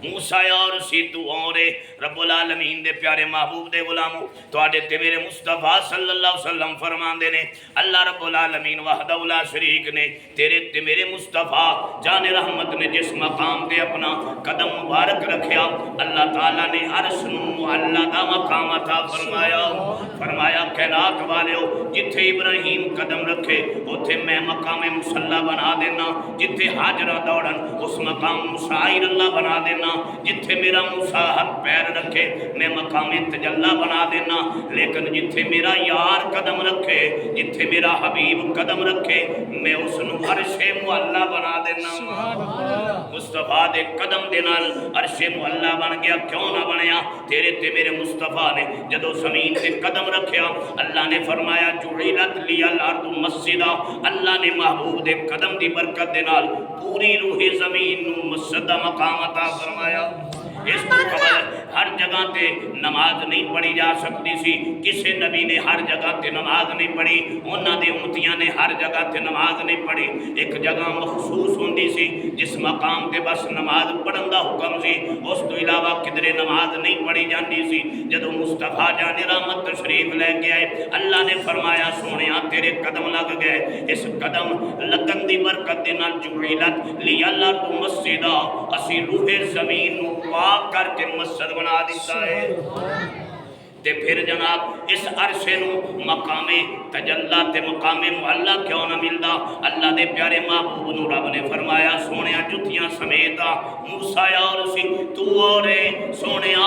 [SPEAKER 1] موسیٰ اور سی تو اور رب العالمین دے پیارے محبوب دے غلاموں تواڈے تے میرے مصطفیٰ صلی اللہ علیہ وسلم فرماندے نے اللہ رب العالمین وحدہ لا شریک نے تیرے تے میرے مصطفیٰ جان رحمت نے جس مقام تے اپنا قدم مبارک رکھیا اللہ تعالیٰ نے عرش نو اللہ دا مقام عطا فرمایا۔ فرمایا کائنات والیو جتھے ابراہیم قدم رکھے اتھے میں مقام مصلی بنا دینا، جتھے حاجرہ دوڑن اس مقام مشاعر اللہ بنا دینا، جتھے میرا موسیٰ ہاتھ پیر رکھے میں مقام تجلی بنا دینا، لیکن جتھے میرا یار قدم رکھے جتھے میرا حبیب قدم رکھے میں اس نو عرش معلیٰ بنا دینا۔ مصطفیٰ دے قدم دے نال عرش معلیٰ بن گیا، کیوں نہ بنیا؟ تیرے تے میرے مصطفیٰ نے جدو زمین تے قدم رکھیا اللہ نے فرمایا جعلت لی الارض مسجدا، اللہ نے محبوب دے قدم دی برکت دے نال پوری روح زمین نو مسجد مقام عطا فرمایا۔ اس تو قبل ہر جگہ تے نماز نہیں پڑھی جا سکتی سی، کسے نبی نے ہر جگہ تے نماز نہیں پڑھی، انہاں دے امتیاں نے ہر جگہ تے نماز نہیں پڑھی، ایک جگہ مخصوص ہوندی سی جس مقام تے بس نماز پڑھن دا حکم سی، اس تو علاوہ کدرے نماز نہیں پڑھی جاندی سی۔ جدو مصطفیٰ جان رحمت تشریف لے کے آئے اللہ نے فرمایا سونیا تیرے قدم لگ گئے، اس قدم لگن دی برکت دے نال جعلت لی الارض مسجدا، اسی روح زمین نو پاک کر کے مسجد بنا دیتا ہے۔ تے پھر جناب اس عرشے نو مقام تجلا تے مقام معلا کیوں نہ ملدا؟ اللہ دے پیارے محبوب نو رب نے فرمایا سونیا جتیاں سمیت آ، موسیٰ اور سی تو اور سونیا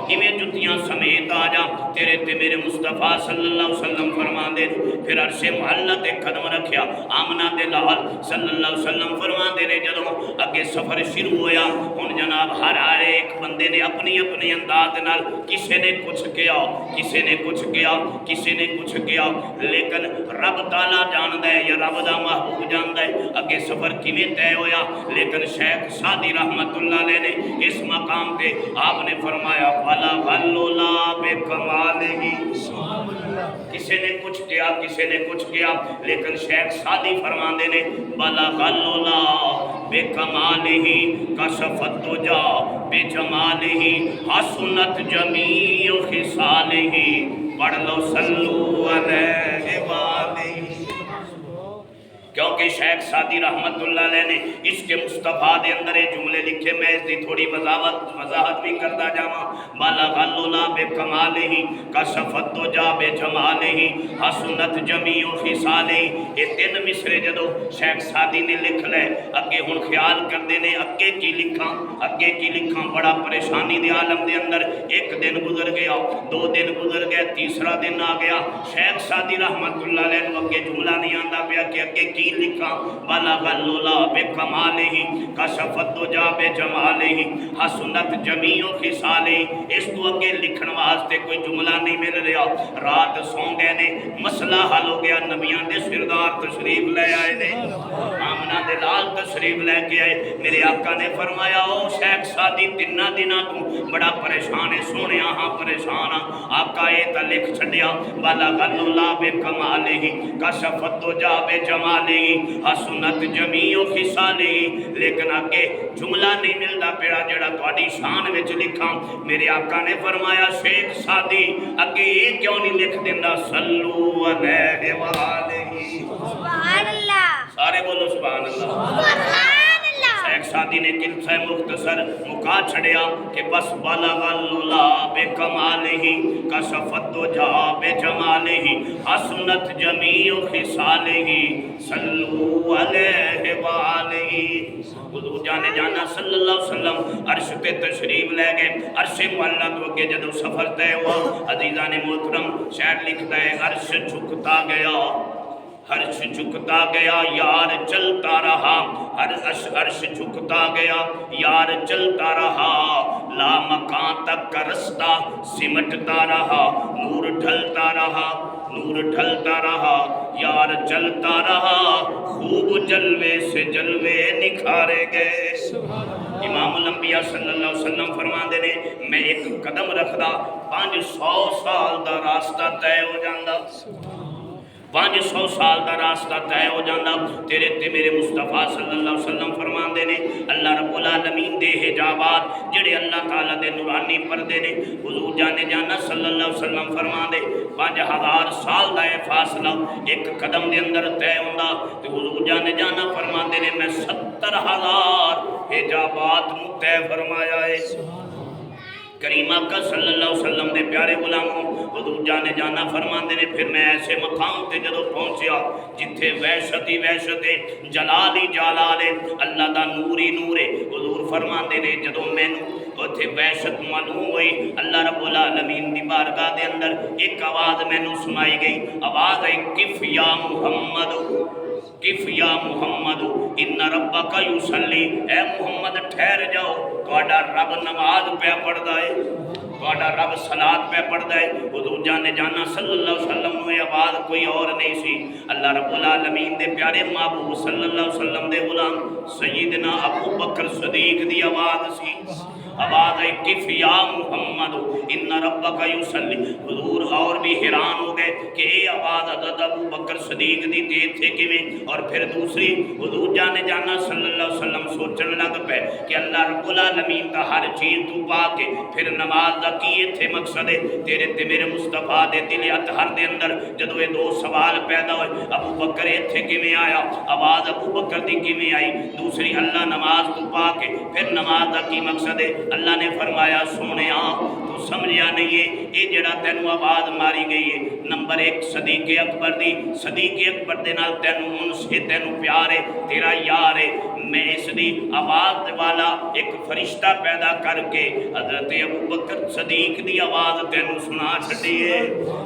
[SPEAKER 1] ہمیں جتیاں سمیت آ جا، تیرے تے میرے مصطفیٰ صلی اللہ علیہ وسلم فرما دے۔ پھر عرش معلا تے قدم رکھیا، آمنہ دے لال صلی اللہ علیہ وسلم فرما دے نے جدوں اگے سفر شروع ہویا، ہن جناب ہر ایک بندے نے اپنی اپنی انداز نال کسے نے کچھ کیا، کسے نے کچھ کیا، کسے نے کچھ کیا، لیکن رب تعالیٰ جاندہ ہے یا رب دا محبوب جاندہ ہے اگے سفر کیویں طے ہویا۔ لیکن شیخ سعدی رحمت اللہ علیہ نے اس مقام تے آپ نے فرمایا بلغ اللولا بکمالہ، کسی نے کچھ کیا، کسی نے کچھ کیا، لیکن شیخ سعدی فرماندے نے بلغ اللولا بکمالہ کشف الدجا بجمالہ حسنت جمیع خصالہ، پڑھ لو صلو علیہ وآلہ۔ کیونکہ شیخ سعدی رحمت اللہ علیہ نے اس کے مصطفیٰ دے اندر جملے لکھے، میں اس دی تھوڑی وضاحت بھی کرتا جاواں۔ بلغ اللولا بکمالہ کشف الدجا بجمالہ حسنت جمیع خصالہ۔ یہ تین مصرے جدو شیخ سعدی نے لکھ لے، اگے ہن خیال کردے نے اگے کی لکھاں، اگے کی لکھاں، بڑا پریشانی دے عالم دے اندر۔ ایک دن گزر گیا، دو دن گزر گئے، تیسرا دن آ گیا، شیخ سعدی رحمت اللہ علیہ نے اگے جملہ نہیں آندا پیا کہ اگے کی لکھا بلغ اللولا بکمالہ کشف الدجا بجمالہ حسنت جمیع خصالہ۔ اس تو اگے لکھن واسطے کوئی جملہ نہیں مل رہا۔ رات سو گئے نے، مسئلہ حل ہو گیا، نبیاں دے سردار تشریف لے آئے نے، آمنہ دے لال تشریف لے کے آئے۔ میرے آقا نے فرمایا او شیخ سعدی تنہ دنہ تو بڑا پریشان ہے، سونے ہاں پریشان ہاں۔ آقا یہ تا لکھ چھڑیا بلغ اللولا بکمالہ کشف الدجا بجمالہ حسنت جمیع خصالہ، لیکن آگے جملہ نہیں ملتا پیڑا جڑا تواڈی شان وچ لکھاں۔ میرے آقا نے فرمایا شیخ سعدی اگے یہ کیوں نہیں لکھ دیندا صلو علیہ وآلہ۔
[SPEAKER 2] سبحان اللہ،
[SPEAKER 1] سارے بولو سبحان اللہ۔
[SPEAKER 2] سبحان اللہ۔
[SPEAKER 1] شیخ سعدی نے قصہ مختصر مکا چھڑیا کہ بس بلغ اللولا بکمالہ کشف الدجا بجمالہ حسنت جمیع خصالہ صلو علیہ وآلہ۔ حضور جانے جانا صلی اللہ علیہ وسلم عرش پہ تشریف لے گئے۔ عرش معلا تو کے جدو سفر طے ہوا، عزیزان محترم شاعر لکھتا ہے عرش جھکتا گیا، عرش جھکتا گیا یار چلتا رہا، عرش جھکتا گیا یار چلتا رہا، لا مکان تک کا رستہ سمٹتا رہا، نور ڈھلتا رہا، نور ڈھلتا رہا، یار چلتا رہا، خوب جلوے سے جلوے نکھارے گئے۔ امام الانبیاء صلی اللہ علیہ وسلم فرماندے نے میں ایک قدم رکھدا 500 سال دا راستہ طے ہو جاندا، 500 سال دا راستہ طے ہو جانا۔ تیرے تے میرے مصطفیٰ صلی اللہ علیہ وسلم فرماندے نے اللہ رب العالمین دے حجابات جڑے اللہ تعالیٰ دے نورانی پردے نے، حضور جانے جانا صلی اللہ علیہ وسلم فرماندے 5000 سال دا اے فاصلہ ایک قدم دے اندر طے ہوندا، تے حضور جانے جانا فرماندے نے میں 70000 حجابات نو طے فرمایا ہے۔ کریم آقا صلی اللہ علیہ وسلم دے پیارے غلاموں حضور جانے جانا فرماندے نے پھر میں ایسے مقام تے جدو پہنچیا جتھے وحشتی وحشت جلالی جلالے اللہ دا نوری نورے، حضور فرماندے نے جدو میں اتھے وحشت معلوم ہوئی اللہ رب العالمین دی بارگاہ دے اندر ایک آواز میں نو سنائی گئی، آواز ہے کف یا محمد، کف یا محمد ان ربک یصلی، اے محمد ٹھہر جاؤ، تہاڈا رب نماز پہ پڑھدا ہے، تہاڈا رب صلاۃ پہ پڑھدا ہے۔ حضور جانے جانا صلی اللہ علیہ وسلم نو یہ آواز کوئی اور نہیں سی، اللہ رب العالمین دے پیارے محبوب صلی اللہ علیہ وسلم دے غلام سیدنا ابو بکر صدیق دی آواز سی، آواز ہے کف یا محمد ان ربک یصلی۔ حضور اور بھی حیران ہو گئے کہ یہ آواز حضرت ابو بکر صدیق دی تے تھے کیویں، اور پھر دوسری حضور جانے جانا صلی اللہ علیہ وسلم سوچن لگ پے کہ اللہ رب العالمین دا ہر چیز تو پا کے پھر نماز دا کی تھے مقصد ہے تیرے تے میرے مصطفیٰ دے دل اطہر دے اندر جدو یہ دو سوال پیدا ہوئے، ابو بکر ایتھے کیویں آیا، آواز ابو بکر دی کیویں آئی، دوسری اللہ نماز تو پا کے پھر نماز دا کی مقصد ہے۔ اللہ نے فرمایا سونیا تو تو سمجھیا نہیں ہے یہ جڑا تینوں آواز ماری گئی ہے نمبر 1 صدیق اکبر دی صدیق اکبر دے نال تینوں انس ہے تینوں پیار ہے تیرا یار ہے میں اس دی آواز والا ایک فرشتہ پیدا کر کے حضرت ابوبکر صدیق دی آواز تینوں سنا چھڈی ہے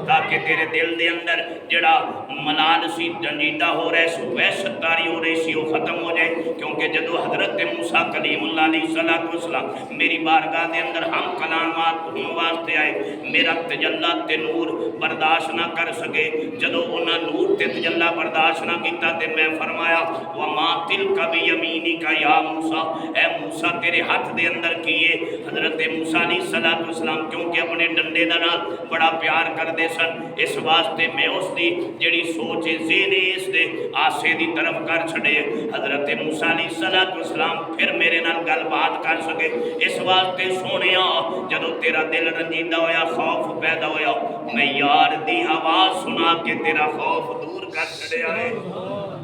[SPEAKER 1] تاکہ تیرے دل دے اندر جڑا ملال سی رنجیدہ ہو رہے سو وحشت تاری ہو رہی سی وہ ختم ہو جائے کیونکہ جدو حضرت موسیٰ کلیم اللہ علیہ السلام میری بارگاہ دے اندر ہم کلامات ہوں واسطے آئے میرا تجلہ تے نور برداشت نہ کر سکے جدو انہاں نور تے تجلہ برداشت نہ کیتا تے میں فرمایا وَمَا تِلْكَ بِيَمِينِكَ يَا موسیٰ اے موسیٰ تیرے ہاتھ دے اندر کیے حضرت موسیٰ علیہ السلام کیونکہ اپنے ڈنڈے نال بڑا پیار کر دے سن اس واسطے میں اس دی جڑی سوچ ذہن اس دے آسے دی طرف کر چھڑے حضرت موسیٰ علیہ السلام پھر میرے نال گل بات کر سکے اس واسطے سونیا جدو تیرا دل رنجیدہ ہویا خوف پیدا ہویا میں یار دی آواز سنا کے تیرا خوف دور کر چھڑے آئے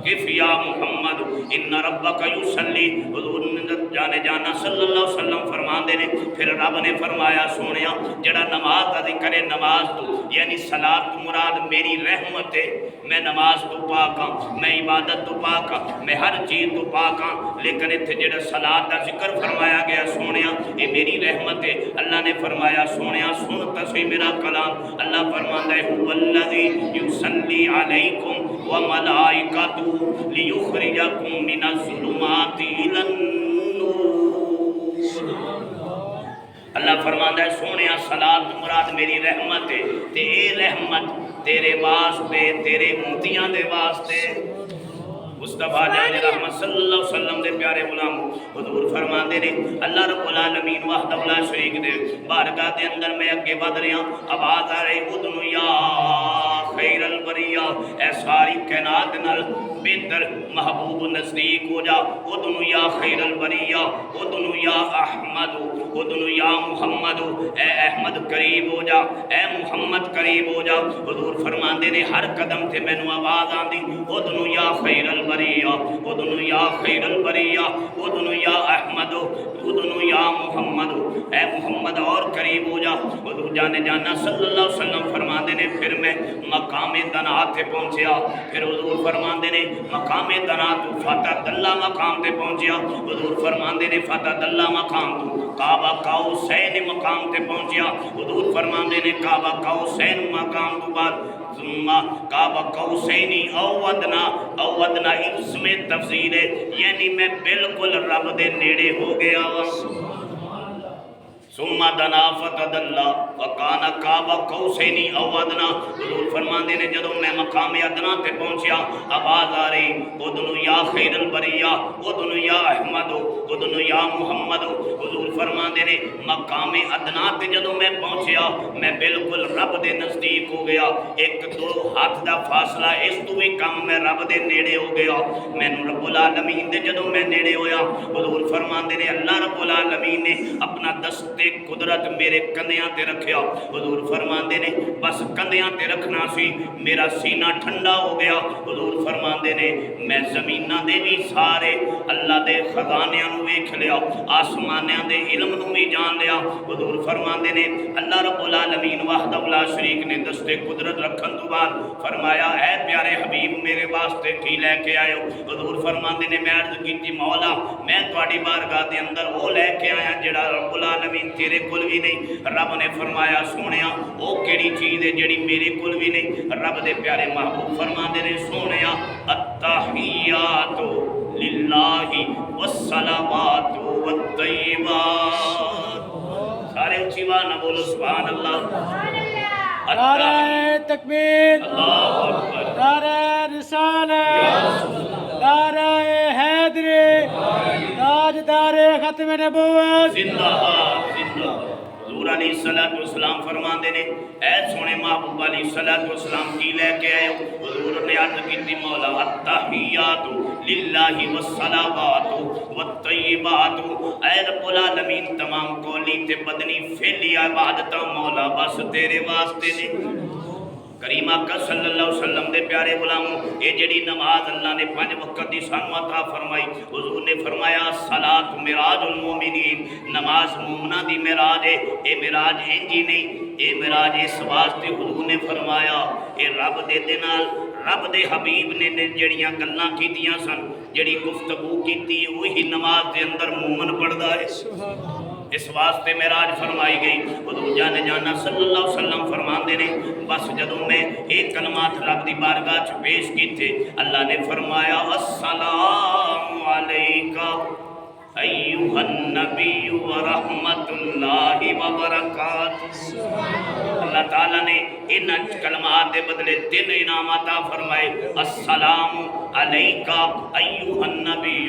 [SPEAKER 1] کف یا محمد ان ربک یصلی حضور جانے جانا صلی اللہ علیہ وسلم فرمان دینے پھر رب نے فرمایا سونیا جڑا نماز دا ذکر ہے نماز تو یعنی صلاۃ تو مراد میری رحمت ہے میں نماز تو پاک ہاں میں عبادت تو پاک ہاں میں ہر چیز تو پاک ہاں لیکن اتھے جڑا صلاۃ دا ذکر فرمایا گیا سونیا یہ میری رحمت ہے اللہ نے فرمایا سونیا سن تسی میرا کلام اللہ فرماندا ہے هو الذی یصلی علیکم وملائکتہ لیخرجکم من الظلمات الی النور اللہ فرماندا ہے سونیا صلاۃ مراد میری رحمت ہے تے اے رحمت تیرے واسطے تیرے امتیاں دے واسطے مصطفیٰ جان رحمت صلی اللہ علیہ وسلم دے پیارے غلام حضور فرماندے نے اللہ رب العالمین وحدہ لا شریک دے بارگاہ دے اندر میں اگے بڑھ رہا آواز آ رہی ادنو یا خیر البریہ اے ساری کائنات نال بہتر محبوب نزدیک ہو جا ادنو یا خیر البریہ ادنو یا احمد ادنو یا محمد اے احمد قریب ہو جا اے محمد قریب ہو جا حضور فرماندے نے ہر قدم تے مینوں آواز آندی ادنو یا خیر البریہ ادنو یا خیر البریہ ادنو یا احمد ادنو یا محمد اے محمد اور قریب ہو جا حضور جانے جانا صلی اللہ علیہ وسلم فرماندے نے پھر میں مقام دنا تے پہنچیا پھر حضور فرماندے نے مقام دنا تو فتح دلہ مقام تے پہنچیا حضور فرماندے نے فتح دلہ مقام تو کعبہ قوسین مقام تے پہنچیا حضور فرماندے نے کعبہ قوسین مقام تو بعد کعبہ قوسینی اوودنا اسم تفسیر ہے یعنی میں بالکل رب دے نیڑے ہو گیا ثم دنا فتدلہ وکانا کعبہ قوسینی اوودنا حضور فرماندے نے جدو میں مقام ادنا تے پہنچیا آواز آ رہی ادنو یا خیر البریہ ادنو یا احمد ادنو یا محمد حضور فرماندے نے مقام ادنا تے جدو میں پہنچیا میں بالکل رب دے نزدیک ہو گیا ایک دو ہاتھ دا فاصلہ اس تو بھی کم میں رب دے نیڑے ہو گیا میں رب العالمین دے جدو میں نیڑے ہویا حضور فرماندے نے اللہ رب العالمین نے اپنا دست قدرت میرے کندیاں تے رکھیا حضور فرماندے نے بس کندیاں تے رکھنا سی میرا سینہ ٹھنڈا ہو گیا حضور فرماندے نے میں زمیناں دے بھی سارے اللہ دے خزانیاں نو ویکھ لیا آسمانیاں دے علم نو بھی جان لیا حضور فرماندے نے اللہ رب العالمین وحدہ لا شریک نے دست قدرت رکھن تو بعد فرمایا اے پیارے حبیب میرے واسطے کی لے کے آئے ہو حضور فرماندے نے میں عرض کیتی مولا میں تہاڈی بارگاہ دے اندر وہ لے کے آیا جڑا رب العالمین تیرے کول بھی نہیں رب نے فرمایا سونیا او کیڑی چیز ہے جڑی میرے کول بھی نہیں رب دے پیارے محبوب فرماندے نے سونیا التحیات للہ والصلوات والطیبات سارے اچھی بات نہ بولو سبحان اللہ
[SPEAKER 3] نعرہ تکبیر
[SPEAKER 1] اللہ اکبر
[SPEAKER 3] نعرہ رسالت نعرہ حیدری تاجدار ختم نبوت
[SPEAKER 1] زندہ زندہ حضور علیہ السلام فرماندے نے اے سونے محبوب علیہ السلام کی لے کے آئے حضور نے عرض کی مولا التحیات للہ والصلوات والطیبات اے رب العالمین تمام قولی تے بدنی فعلی عبادتاں مولا بس تیرے واسطے نے کریم آقا صلی اللہ علیہ وسلم دے پیارے غلاموں اے جڑی نماز اللہ نے 5 وقت دی سانو عطا فرمائی حضور نے فرمایا صلاۃ معراج المومنین نماز مومناں دی معراج ہے اے معراج انجی نہیں اے معراج اس واسطے حضور نے فرمایا اے رب دے نال رب دے حبیب نے جڑیاں گلاں کیتیاں سن جڑی گفتگو کیتی وہی نماز دے اندر مومن پڑھدا ہے اس واسطے معراج فرمائی گئی حضور جانا صلی اللہ علیہ وسلم فرماندے نے بس جدوں میں ایک کلمات رب دی بارگاہ چ پیش کیتے اللہ نے فرمایا السلام علیکہ ایھا النبی ورحمۃ اللہ وبرکاتہ اللہ تعالیٰ نے ان کلمات دے بدلے 3 انعام عطا فرمائے السلام علیکہ ایھا النبی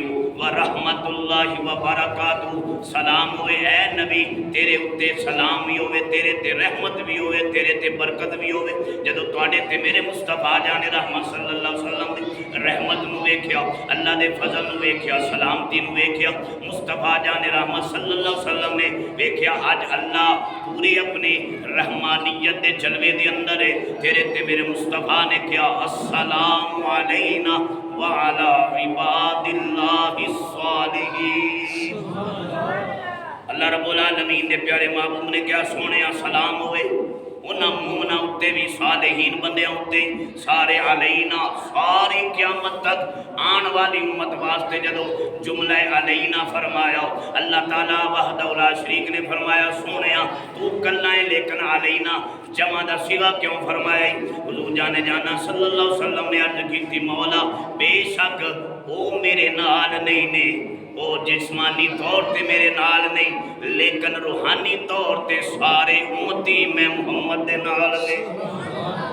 [SPEAKER 1] ورحمۃ اللہ وبرکاتہ سلام ہوئے اے نبی تیرے اتے سلام بھی ہوئے تیرے تے رحمت بھی ہوئے تیرے تے برکت بھی ہوئے جدو تواڈے تے میرے مصطفیٰ جان رحمت صلی اللہ علیہ وسلم دی رحمت نو ویکھیا اللہ دے فضل نو ویکھیا سلامتی نو ویکھیا مصطفیٰ جان رحمت صلی اللہ علیہ وسلم نے ویکھیا آج اللہ پورے اپنے رحمانیت دے جلوے دے اندر ہے تیرے تے میرے مصطفیٰ نے کیا السلام علینا وعلی عباد اللہ الصالحین اللہ رب العالمین دے پیارے محبوب نے کیا سونے سلام ہوئے انہاں مومنہ اتے بھی صالحین بندیاں اتے سارے علینا ساری قیامت تک آن والی امت واسطے جدو جملہ علینا فرمایا اللہ تعالیٰ وحدہ لا شریک نے فرمایا سونیا تو کلائیں لیکن علینا جمع دا صیغہ کیوں فرمایا حضور جانا صلی اللہ علیہ وسلم نے عرض کی تھی مولا بے شک او میرے نال نہیں نے وہ جسمانی طور تے میرے نال نہیں لیکن روحانی طور تے سارے امتی میں محمد دے نال نے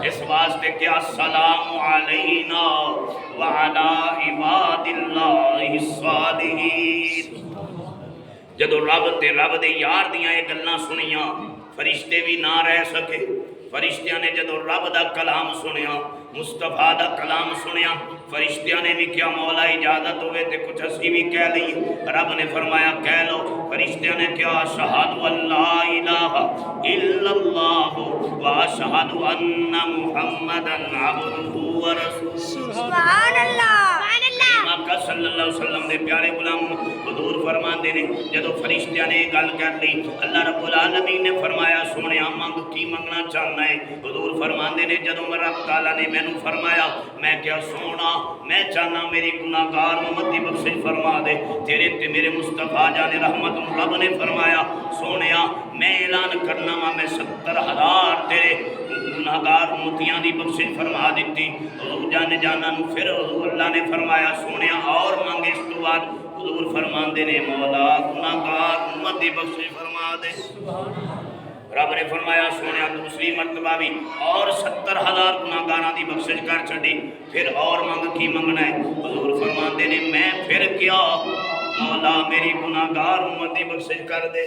[SPEAKER 1] اس واسطے کیا السلام علینا وعلا عباد اللہ الصالحین جدو رب دے یار دیاں یہ گلاں سنیاں فرشتے بھی نہ رہ سکے فرشتیاں نے جدو رب دا کلام سنیا مصطفیٰ دا کلام سنیا فرشتیاں نے بھی کیا مولا اجازت ہوئے تے کچھ اسی بھی کہہ لئی رب نے فرمایا کہہ لو فرشتیاں نے کیا اشہد اللہ الہ الا اللہ و اشہد ان محمدا عبدہ ورسولہ
[SPEAKER 2] سبحان اللہ
[SPEAKER 1] آقا صلی اللہ علیہ وسلم دے پیارے غلام حضور فرماندے نے جدو فرشتیاں نے گل کر لی اللہ رب العالمین نے فرمایا سونیا منگ کی منگنا چاہنا ہے حضور فرماندے نے جدو میں رب تعالیٰ نے مینوں فرمایا میں کیا سونا میں چاہنا میری گناہگار امت دی بخشش فرما دے تیرے تے میرے مصطفیٰ جان رحمت رب نے فرمایا سونیا میں اعلان کرنا میں 70,000 تیرے گناہگار امتیاں دی بخشش فرما دیتی حضور جانا پھر حضور اللہ نے فرمایا سونیا اور مانگے اس تو بعد حضور فرماندے نے مولا گناہگار امت دی بخشش فرما دے رب نے فرمایا سونیا دوسری مرتبہ بھی اور 70,000 گناہگاراں دی بخشش کر چھڈی پھر اور منگ کی منگنا ہے حضور فرماندے نے میں پھر کیا مولا میری گناہگار امت دی بخشش کر دے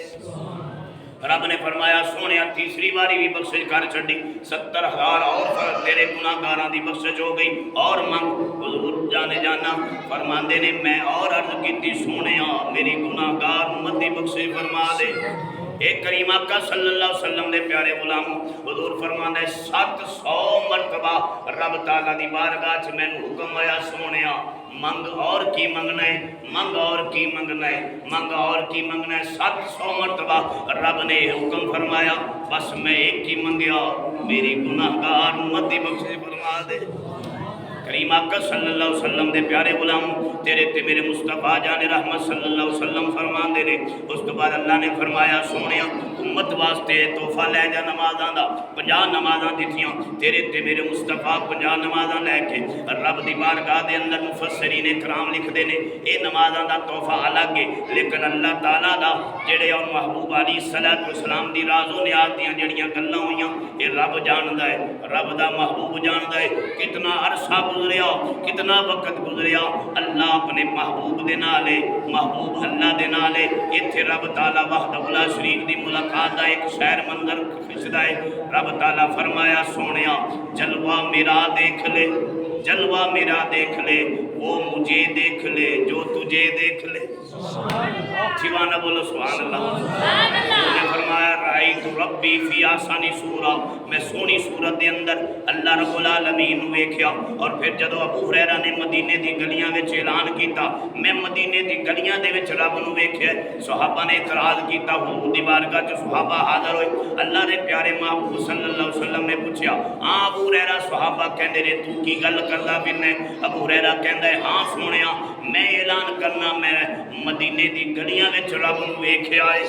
[SPEAKER 1] رب نے فرمایا سونیا تیسری باری بھی بخشش کر چھڈی 70,000 اور تیرے گناہگاراں دی بخشش ہو گئی اور منگ حضور جانا فرماندے نے میں اور عرض کیتی سونیا میری گناہگار امت دی بخشش فرما دے ایک کریم آقا صلی اللہ علیہ وسلم دے پیارے غلاموں حضور فرماندے 700 مرتبہ رب تعالیٰ دی بارگاہ چ مینوں حکم آیا سونیا منگ اور کی منگنا ہے منگ اور کی منگنا ہے منگ اور کی منگنا ہے 700 مرتبہ رب نے حکم فرمایا بس میں ایک ہی منگیا میری گناہگار امت دی بخشش فرما دے کریم آقا صلی اللہ علیہ وسلم دے پیارے غلام تیرے تے میرے مصطفیٰ جان رحمت صلی اللہ علیہ وسلم فرمان دے نے اس کے بعد اللہ نے فرمایا سونیا امت واسطے تحفہ لے جا نمازاں دا 50 نمازاں دتیاں تیرے تے میرے مصطفیٰ 50 نمازاں لے کے رب دی بارگاہ دے اندر مفسرین کرام لکھ دے نے اے نمازاں دا تحفہ الگ ہے لیکن اللہ تعالیٰ دا جڑے اور محبوب علیہ الصلوۃ والسلام دی راز و نیاز دیاں جڑیاں گلاں ہوئیاں اے رب جاندا ہے رب دا محبوب جاندا ہے کتنا عرصہ گزریا کتنا وقت گزریا اللہ اپنے محبوب دے نالے محبوب اللہ دے نالے ایتھے رب تعالیٰ وحدہ لا شریک دی ملاقات دا ایک شہر منظر کھچدا ہے رب تعالیٰ فرمایا سونیا جلوہ میرا دیکھ لے جلوہ میرا دیکھ لے وہ مجھے دیکھ لے جو تجھے دیکھ لے سبحان بولو سبحان اللہ نے فرمایا رائے رأیت ربی فی آسانی سورہ، میں سونی صورت دے اندر اللہ رب العالمین نو ویکھیا۔ اور پھر جدو ابو ہریرہ نے مدینے دی گلیاں وچ اعلان کیتا میں مدینے دی گلیاں دے وچ رب نو ویکھیا، صحابہ نے اعتراض کیتا، حضور دی بارگاہ چ صحابہ حاضر ہوئے، اللہ دے پیارے محبوب صلی اللہ علیہ وسلم نے پوچھا ہاں ابو ہریرہ، صحابہ کہندے نے تو کی گل کردا پھرنا؟ ابو ہریرہ کہندا ہے ہاں سونیا میں اعلان کرنا میں مدینے دی گلیاں وچ رب نو ویکھیا ہے۔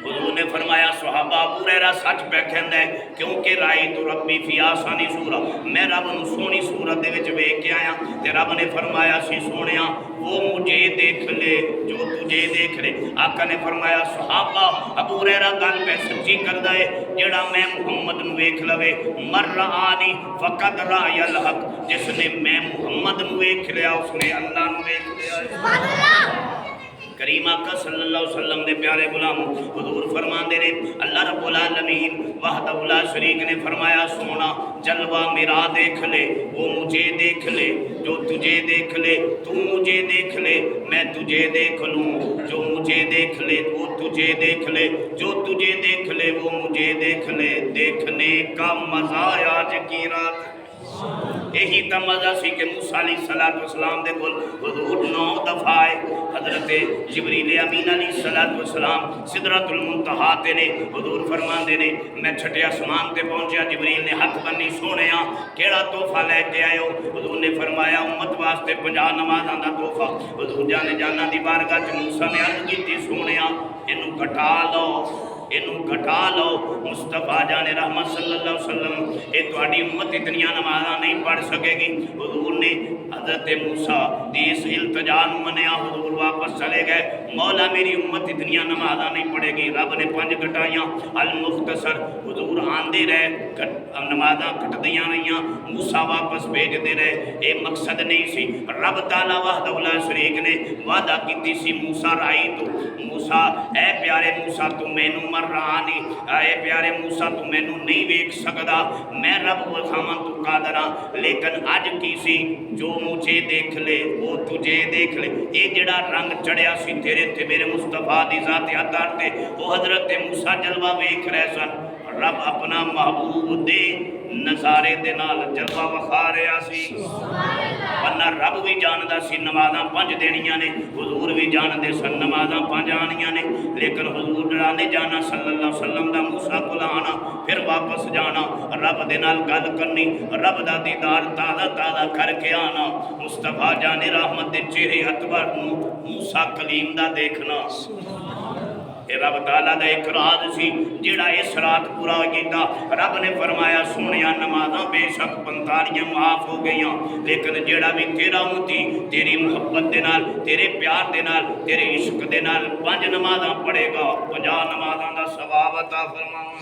[SPEAKER 1] حضور نے فرمایا صحابہ ابو ہریرہ سچ پہ کہندا ہے کیونکہ رأیت ربی فی آسانی سورہ، میں رب نو سونی صورت دے وچ ویکھ کے آیا تے رب نے فرمایا سی سونیا وہ مجھے دیکھ لے جو تجھے دیکھ لے۔ آقا نے فرمایا صحابہ ابو ہریرہ گل پہ سچی کردا ہے جڑا میں محمد نو ویکھ لوے، مر رآنی فقد رأی الحق، جس نے میں محمد نو ویکھ لیا اس نے اللہ نو ویکھ لیا۔ کریم آقا صلی اللہ علیہ وسلم نے پیارے غلام حضور فرمان دے رہے اللہ رب العالمین وحدہ لا شریک نے فرمایا سونا جلوہ میرا دیکھ لے وہ مجھے دیکھ لے، جو تجھے دیکھ لے تو مجھے دیکھ لے، میں تجھے دیکھ لوں، جو مجھے دیکھ لے وہ تجھے دیکھ لے، جو تجھے دیکھ لے وہ مجھے دیکھ لے، دیکھنے کا مزہ آج کی رات۔ یہی تا مزہ سی کہ موسیٰ علیہ السلام دے کول حضور 9 دفعہ آئے، حضرت جبریل امین علیہ السلام سدرۃ المنتہا تے نے، حضور فرمان دے نے میں چھٹے آسمان تے پہنچیا، جبریل نے ہاتھ بنی سونیا کیڑا تحفہ لے کے آئے ہو؟ حضور نے فرمایا امت واسطے 50 نمازاں دا تحفہ۔ حضور جانا دی بارگاہ چ موسیٰ نے عرض کیتی سونیا اینو گھٹا لو، اینو گھٹا لو، مصطفیٰ جان رحمت صلی اللہ علیہ وسلم اے تہاڈی امت اتنیاں نمازاں نہیں پڑھ سکے گی۔ حضور نے حضرت موسیٰ دی اس التجا نو منیا، حضور واپس چلے گئے، مولا میری امت اتنیاں نمازاں نہیں پڑھے گی، رب نے 5 گھٹائیاں المختصر، حضور آندے رہے نمازاں کٹدیاں رہیاں، موسیٰ واپس بھیجدے رہے، اے مقصد نہیں سی، رب تعالیٰ وحدہ لا شریک نے وعدہ کیتی سی موسیٰ رائی تو موسیٰ اے پیارے موسیٰ تو مینوں مر رہا نہیں، اے پیارے موسیٰ تو مینوں نہیں ویکھ سکدا، میں رب وکھاواں تو قادر ہاں، لیکن اج کی سی جو مجھے دیکھ لے وہ تجھے دیکھ لے۔ اے جڑا رنگ چڑھیا سی تیرے تے میرے مصطفیٰ دی ذات عطار تے وہ حضرت موسیٰ جلوہ ویکھ رہے سن، رب اپنا محبوب دے نظارے دے نال جلوہ وکھا رہا سی، ورنہ رب بھی جاندا سی نمازاں 5 دینیاں نے، حضور بھی جاندے سن نمازاں 5 آنیاں نے، لیکن حضور نے جانا صلی اللہ علیہ وسلم دا موسیٰ کول آنا پھر واپس جانا، رب دے نال گل کرنی، رب دا دیدار تازہ تازہ کر کے آنا، مصطفیٰ جان رحمت دے چہرے اطہر نو موسیٰ کلیم دا دیکھنا۔ اے رب تعالیٰ دا ایک راز سی جڑا اس رات پورا کیتا، رب نے فرمایا سونیا نمازاں بے شک 45 معاف ہو گئیاں، لیکن جڑا بھی تیرا امتی تیری محبت دے نال، تیرے پیار دے نال، تیرے عشق دے نال 5 نمازاں پڑھے گا، 50 نمازاں دا ثواب عطا فرماؤں۔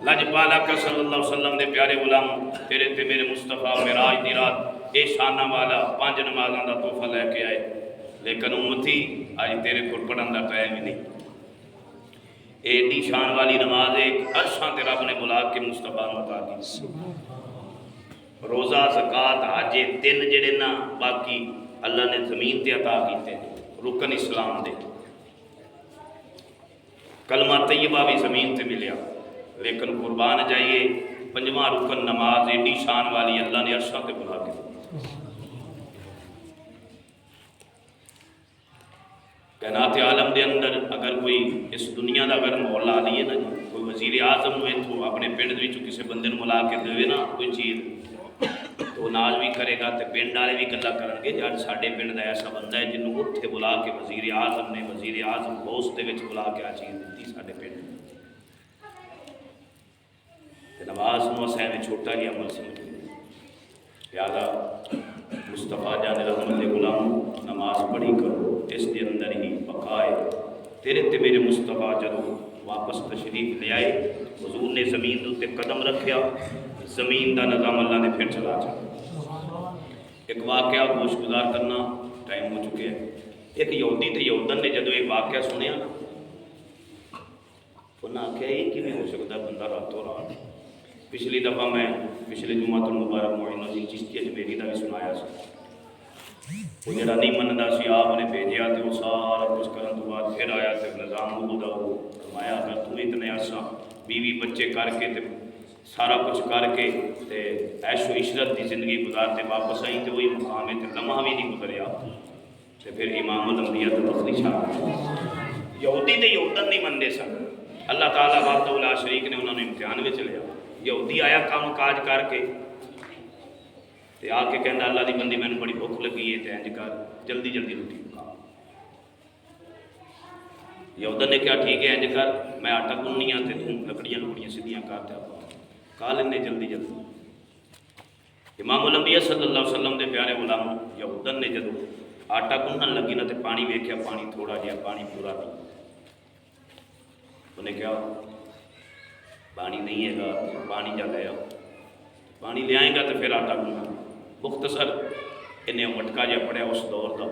[SPEAKER 1] لجپالا کا صلی اللہ علیہ وسلم نے پیارے غلام تیرے تے میرے مصطفیٰ معراج دی رات اے شانہ والا 5 نمازاں دا تحفہ لے کے آئے، لیکن امتی آج تیرے کو پڑھن دا ٹائم ہی نہیں۔ ایڈی شان والی نماز ایک عرشاں تے رب نے بلا کے مصطفیٰ نو عطا کی، روزہ زکوٰۃ حج 3 جڑے نا باقی اللہ نے زمین تے عطا کیتے، رکن اسلام دے، کلمہ طیبہ بھی زمین تے ملیا، لیکن قربان جائیے 5واں رکن نماز ایڈی شان والی اللہ نے عرشاں تے بلا کے کائنات عالم دے اندر اگر کوئی اس دنیا دا اگر مولا لیے نا جی، کوئی وزیر اعظم ہوئے تو اپنے پنڈ وچوں کسی بندے نوں ملا کے دے نا کوئی چیز تو ناز بھی کرے گا تے پنڈ والے بھی گلا کرن گے یار ساڈے پنڈ دا ایسا بندہ ہے جنوں اوتھے بلا کے وزیر اعظم نے وزیر اعظم ہاؤس دے وچ بلا کے آ چیز دتی ساڈے پنڈ۔ تے نماز نوں اساں میں چھوٹا جہا عمل سمجھیں، لہٰذا مصطفیٰ جان رحمت دے غلام نماز پڑھی کرو، اس کے اندر ہی بقائے تیرے تے میرے مصطفیٰ جدوں واپس تشریف لے آئے، حضور نے زمین دے قدم رکھیا، زمین دا نظام اللہ نے پھر چلا چاہا۔ ایک واقعہ گوش گزار کرنا ٹائم ہو چکے ہیں، ایک یہودی تے یہودن نے جدوں ایک واقعہ سنیا نا انہاں آخیا یہ کیویں ہو سکتا بندہ راتوں رات، پچھلی دفعہ میں پچھلے جمعہ المبارک معین الدین چشتی اجمیری دا بھی سنایا سی، وہ جڑا نہیں مندا سی آپ نے بھیجیا تے وہ سارا کچھ کرن تو بعد پھر آیا تے نظام خدا فرمایا اگر تو اتنے عرصہ بیوی بچے کر کے تے سارا کچھ کر کے تے عیش و عشرت کی زندگی گزارتے واپس آئی تو وہی مقام ہے تے لمحہ بھی نہیں گزریا تے پھر امام الانبیاء تو بخری شاہ یہودی تے یہودن نہیں منتے سن اللہ تعالیٰ وحدہ لا شریک نے انہوں نے امتحان میں لیا یہودی آیا کام کاج کر کے تے آ کے کہندا اللہ دی بندی مینوں بڑی بھوک لگی ہے تے انج کر جلدی جلدی روٹی پکا یہودن نے کہا ٹھیک ہے انج کر میں آٹا گننی ہاں تے تو لکڑیاں سیدھیاں کر تے کھا لینے جلدی جلدی امام الانبیاء صلی اللہ علیہ وسلم دے پیارے غلام یہودن نے جدو آٹا گنن لگی نا تے پانی ویکھیا پانی تھوڑا جہا پانی پورا نہیں انہیں کہا پانی نہیں ہے گا پانی جا لے آؤ پانی لے آئیں گا تو پھر آٹا گننا مختصر انہیں مٹکا جہا پڑیا اس دور دا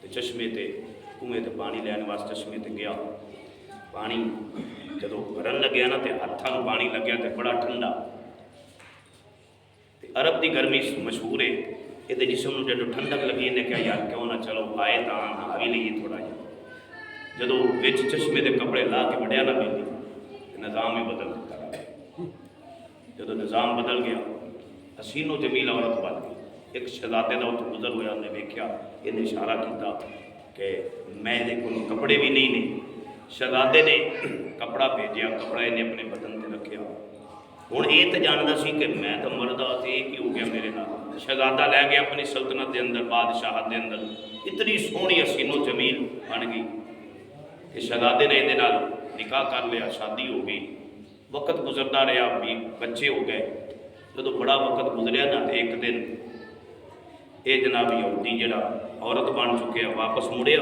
[SPEAKER 1] تے چشمے تے کنویں تے پانی لینے واسطے چشمے تے گیا پانی جدو بھرن لگیا نا تے ہاتھاں نوں پانی لگیا تے بڑا ٹھنڈا تے عرب دی گرمی مشہور ہے یہ جسم نوں جدو ٹھنڈک لگی انہیں کہا یار کیوں نہ چلو آئے تاں نہاوی لئیے تھوڑا جہا جدو وچ چشمے دے کپڑے لا کے وڑیا نہ بیلی نظام ہی بدل دیتا جدو نظام بدل گیا حسین و جمیل عورت بن گئی ایک شہزادے کا اتوں گزر ہوا انہیں ویکھیا انہیں اشارہ کیتا کہ میں دے کول کپڑے بھی نہیں نے شہزادے نے کپڑا بھیجیا کپڑا انہیں اپنے بدن تے رکھیا ہوں یہ تو جانتا سی کہ میں تو مردا تے یہ کی ہو گیا میرے نال شہزادہ لے گیا اپنی سلطنت دے اندر بادشاہت دے اندر اتنی سونی حسین و جمیل بن گئی کہ شہزادے نے یہ نکاح کر لیا شادی ہو گئی وقت گزرتا رہا بھی بچے ہو گئے جب بڑا وقت گزریا نا تو ایک دن یہ جناب یہودی جڑا عورت بن چکے واپس مڑیا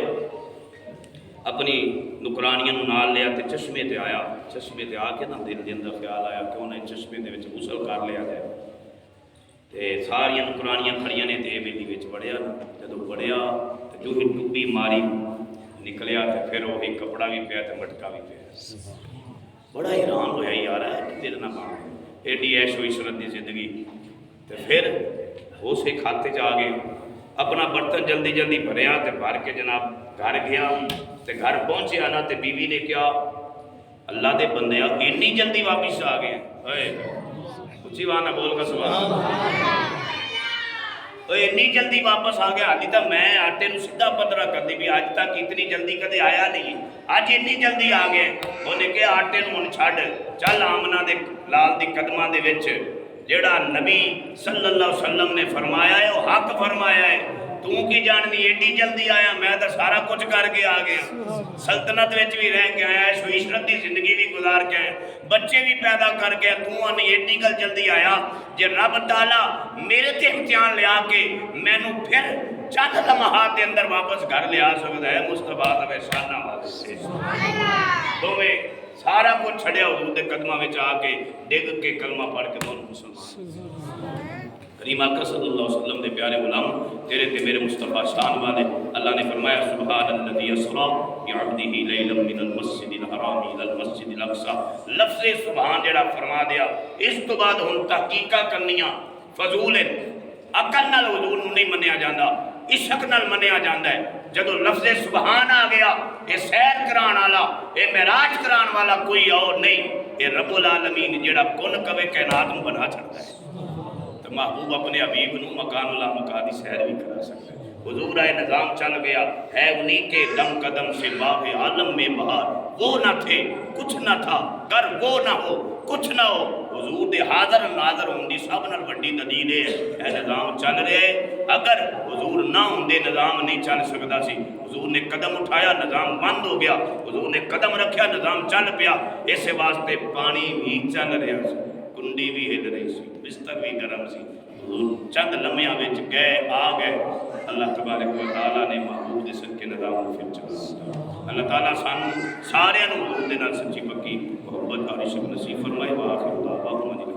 [SPEAKER 1] اپنی نکرانیاں نال لیا تے چشمے تے آیا چشمے تے آ کے نا دل دے اندر خیال آیا کہ انہیں چشمے دے وچ غسل کر لیا جائے تے ساریاں نکرانیاں کھڑیاں نے تے بیلی وچ بڑھیا جدو بڑھیا تے جو ہی ٹوبی ماری نکلیا تے پھر وہی کپڑا بھی پیا تے مٹکا بھی پیا بڑا حیران ہویا یار ہے تیرے نہ مان ایڈی عیش و عشرت دی زندگی تے پھر اسے کھاتے چ آ گئے اپنا برتن جلدی جلدی بھریا تے بھر کے جناب گھر گیا تے گھر پہنچیا نا تے بیوی نے کیا اللہ دے بندے اتنی جلدی واپس آ گئے اچھی بات نہ بول کا سبحان اتنی جلدی واپس آ گیا حالی تو میں آٹے نو سیدھا پترا کر دی بھی اج تک اتنی جلدی کدے آیا نہیں اج اتنی جلدی آ گئے انہیں کہ آٹے نو ہن چھڈ چل آمنہ دے لال دی قدماں دے وچ جیڑا نبی صلی اللہ علیہ وسلم نے فرمایا ہے وہ حق فرمایا ہے تو کی جاننی ایڈی جلدی آیا میں تو سارا کچھ کر کے آ گیا سلطنت وچ بھی رہ کے آیا عیش و عشرت دی زندگی بھی گزار کے آیا بچے بھی پیدا کر کے تو آنی ایڈی گل جلدی آیا جے رب تعالیٰ میرے تے امتحان لیا کے مینوں پھر چند لمحات دے اندر واپس گھر لیا سکتا ہے مصطفیٰ دا شانہ والے تو میں سارا کچھ چھڑیا حضور دے قدمہ وچ آ کے ڈگ کے کلمہ پڑھ کے بول مسلمان کریم آقا صلی اللہ علیہ وسلم دے پیارے غلام تیرے تے میرے مصطفیٰ شان والے اللہ نے فرمایا سبحان الذی اسریٰ بعبدہ لیلا من المسجد الحرام الی المسجد الاقصی لفظ سبحان جڑا فرما دیا اس تو بعد ہن تحقیقاں کرنیاں فضول ہیں عقل نال حضور نوں نہیں منیا جاندا عشق نال منیا جاندا ہے جدو لفظ سبحان آ گیا یہ سیر کران والا یہ معراج کران والا کوئی اور نہیں یہ رب العالمین جڑا کن کبے کائنات نوں بنا چھڑدا ہے محبوب اپنے حبیب نو مکان اللہ مکان دی سیر بھی کرا سکتا ہے حضور آئے نظام چل گیا ہے انہی کے دم قدم سے باغ عالم میں بہار وہ نہ تھے کچھ نہ تھا گر وہ نہ ہو کچھ نہ ہو حضور دے حاضر ناظر ہوندی سب نال وڈی دلیل ہے نظام چل رہے اگر حضور نہ ہوندے نظام نہیں چل سکتا سی حضور نے قدم اٹھایا نظام بند ہو گیا حضور نے قدم رکھیا نظام چل پیا اس واسطے پانی بھی چل رہا سی کنڈی بھی ہل رہی سی بستر بھی گرم سی چند لمحیاں وچ گئے آ گئے اللہ تبارک و تعالیٰ نے محبوب دے صدقے نظام پھر چلا اللہ تعالیٰ سانو سارے حضور دے نال سچی پکی محبت اور عشق نصیب فرمائے واخر دعوانا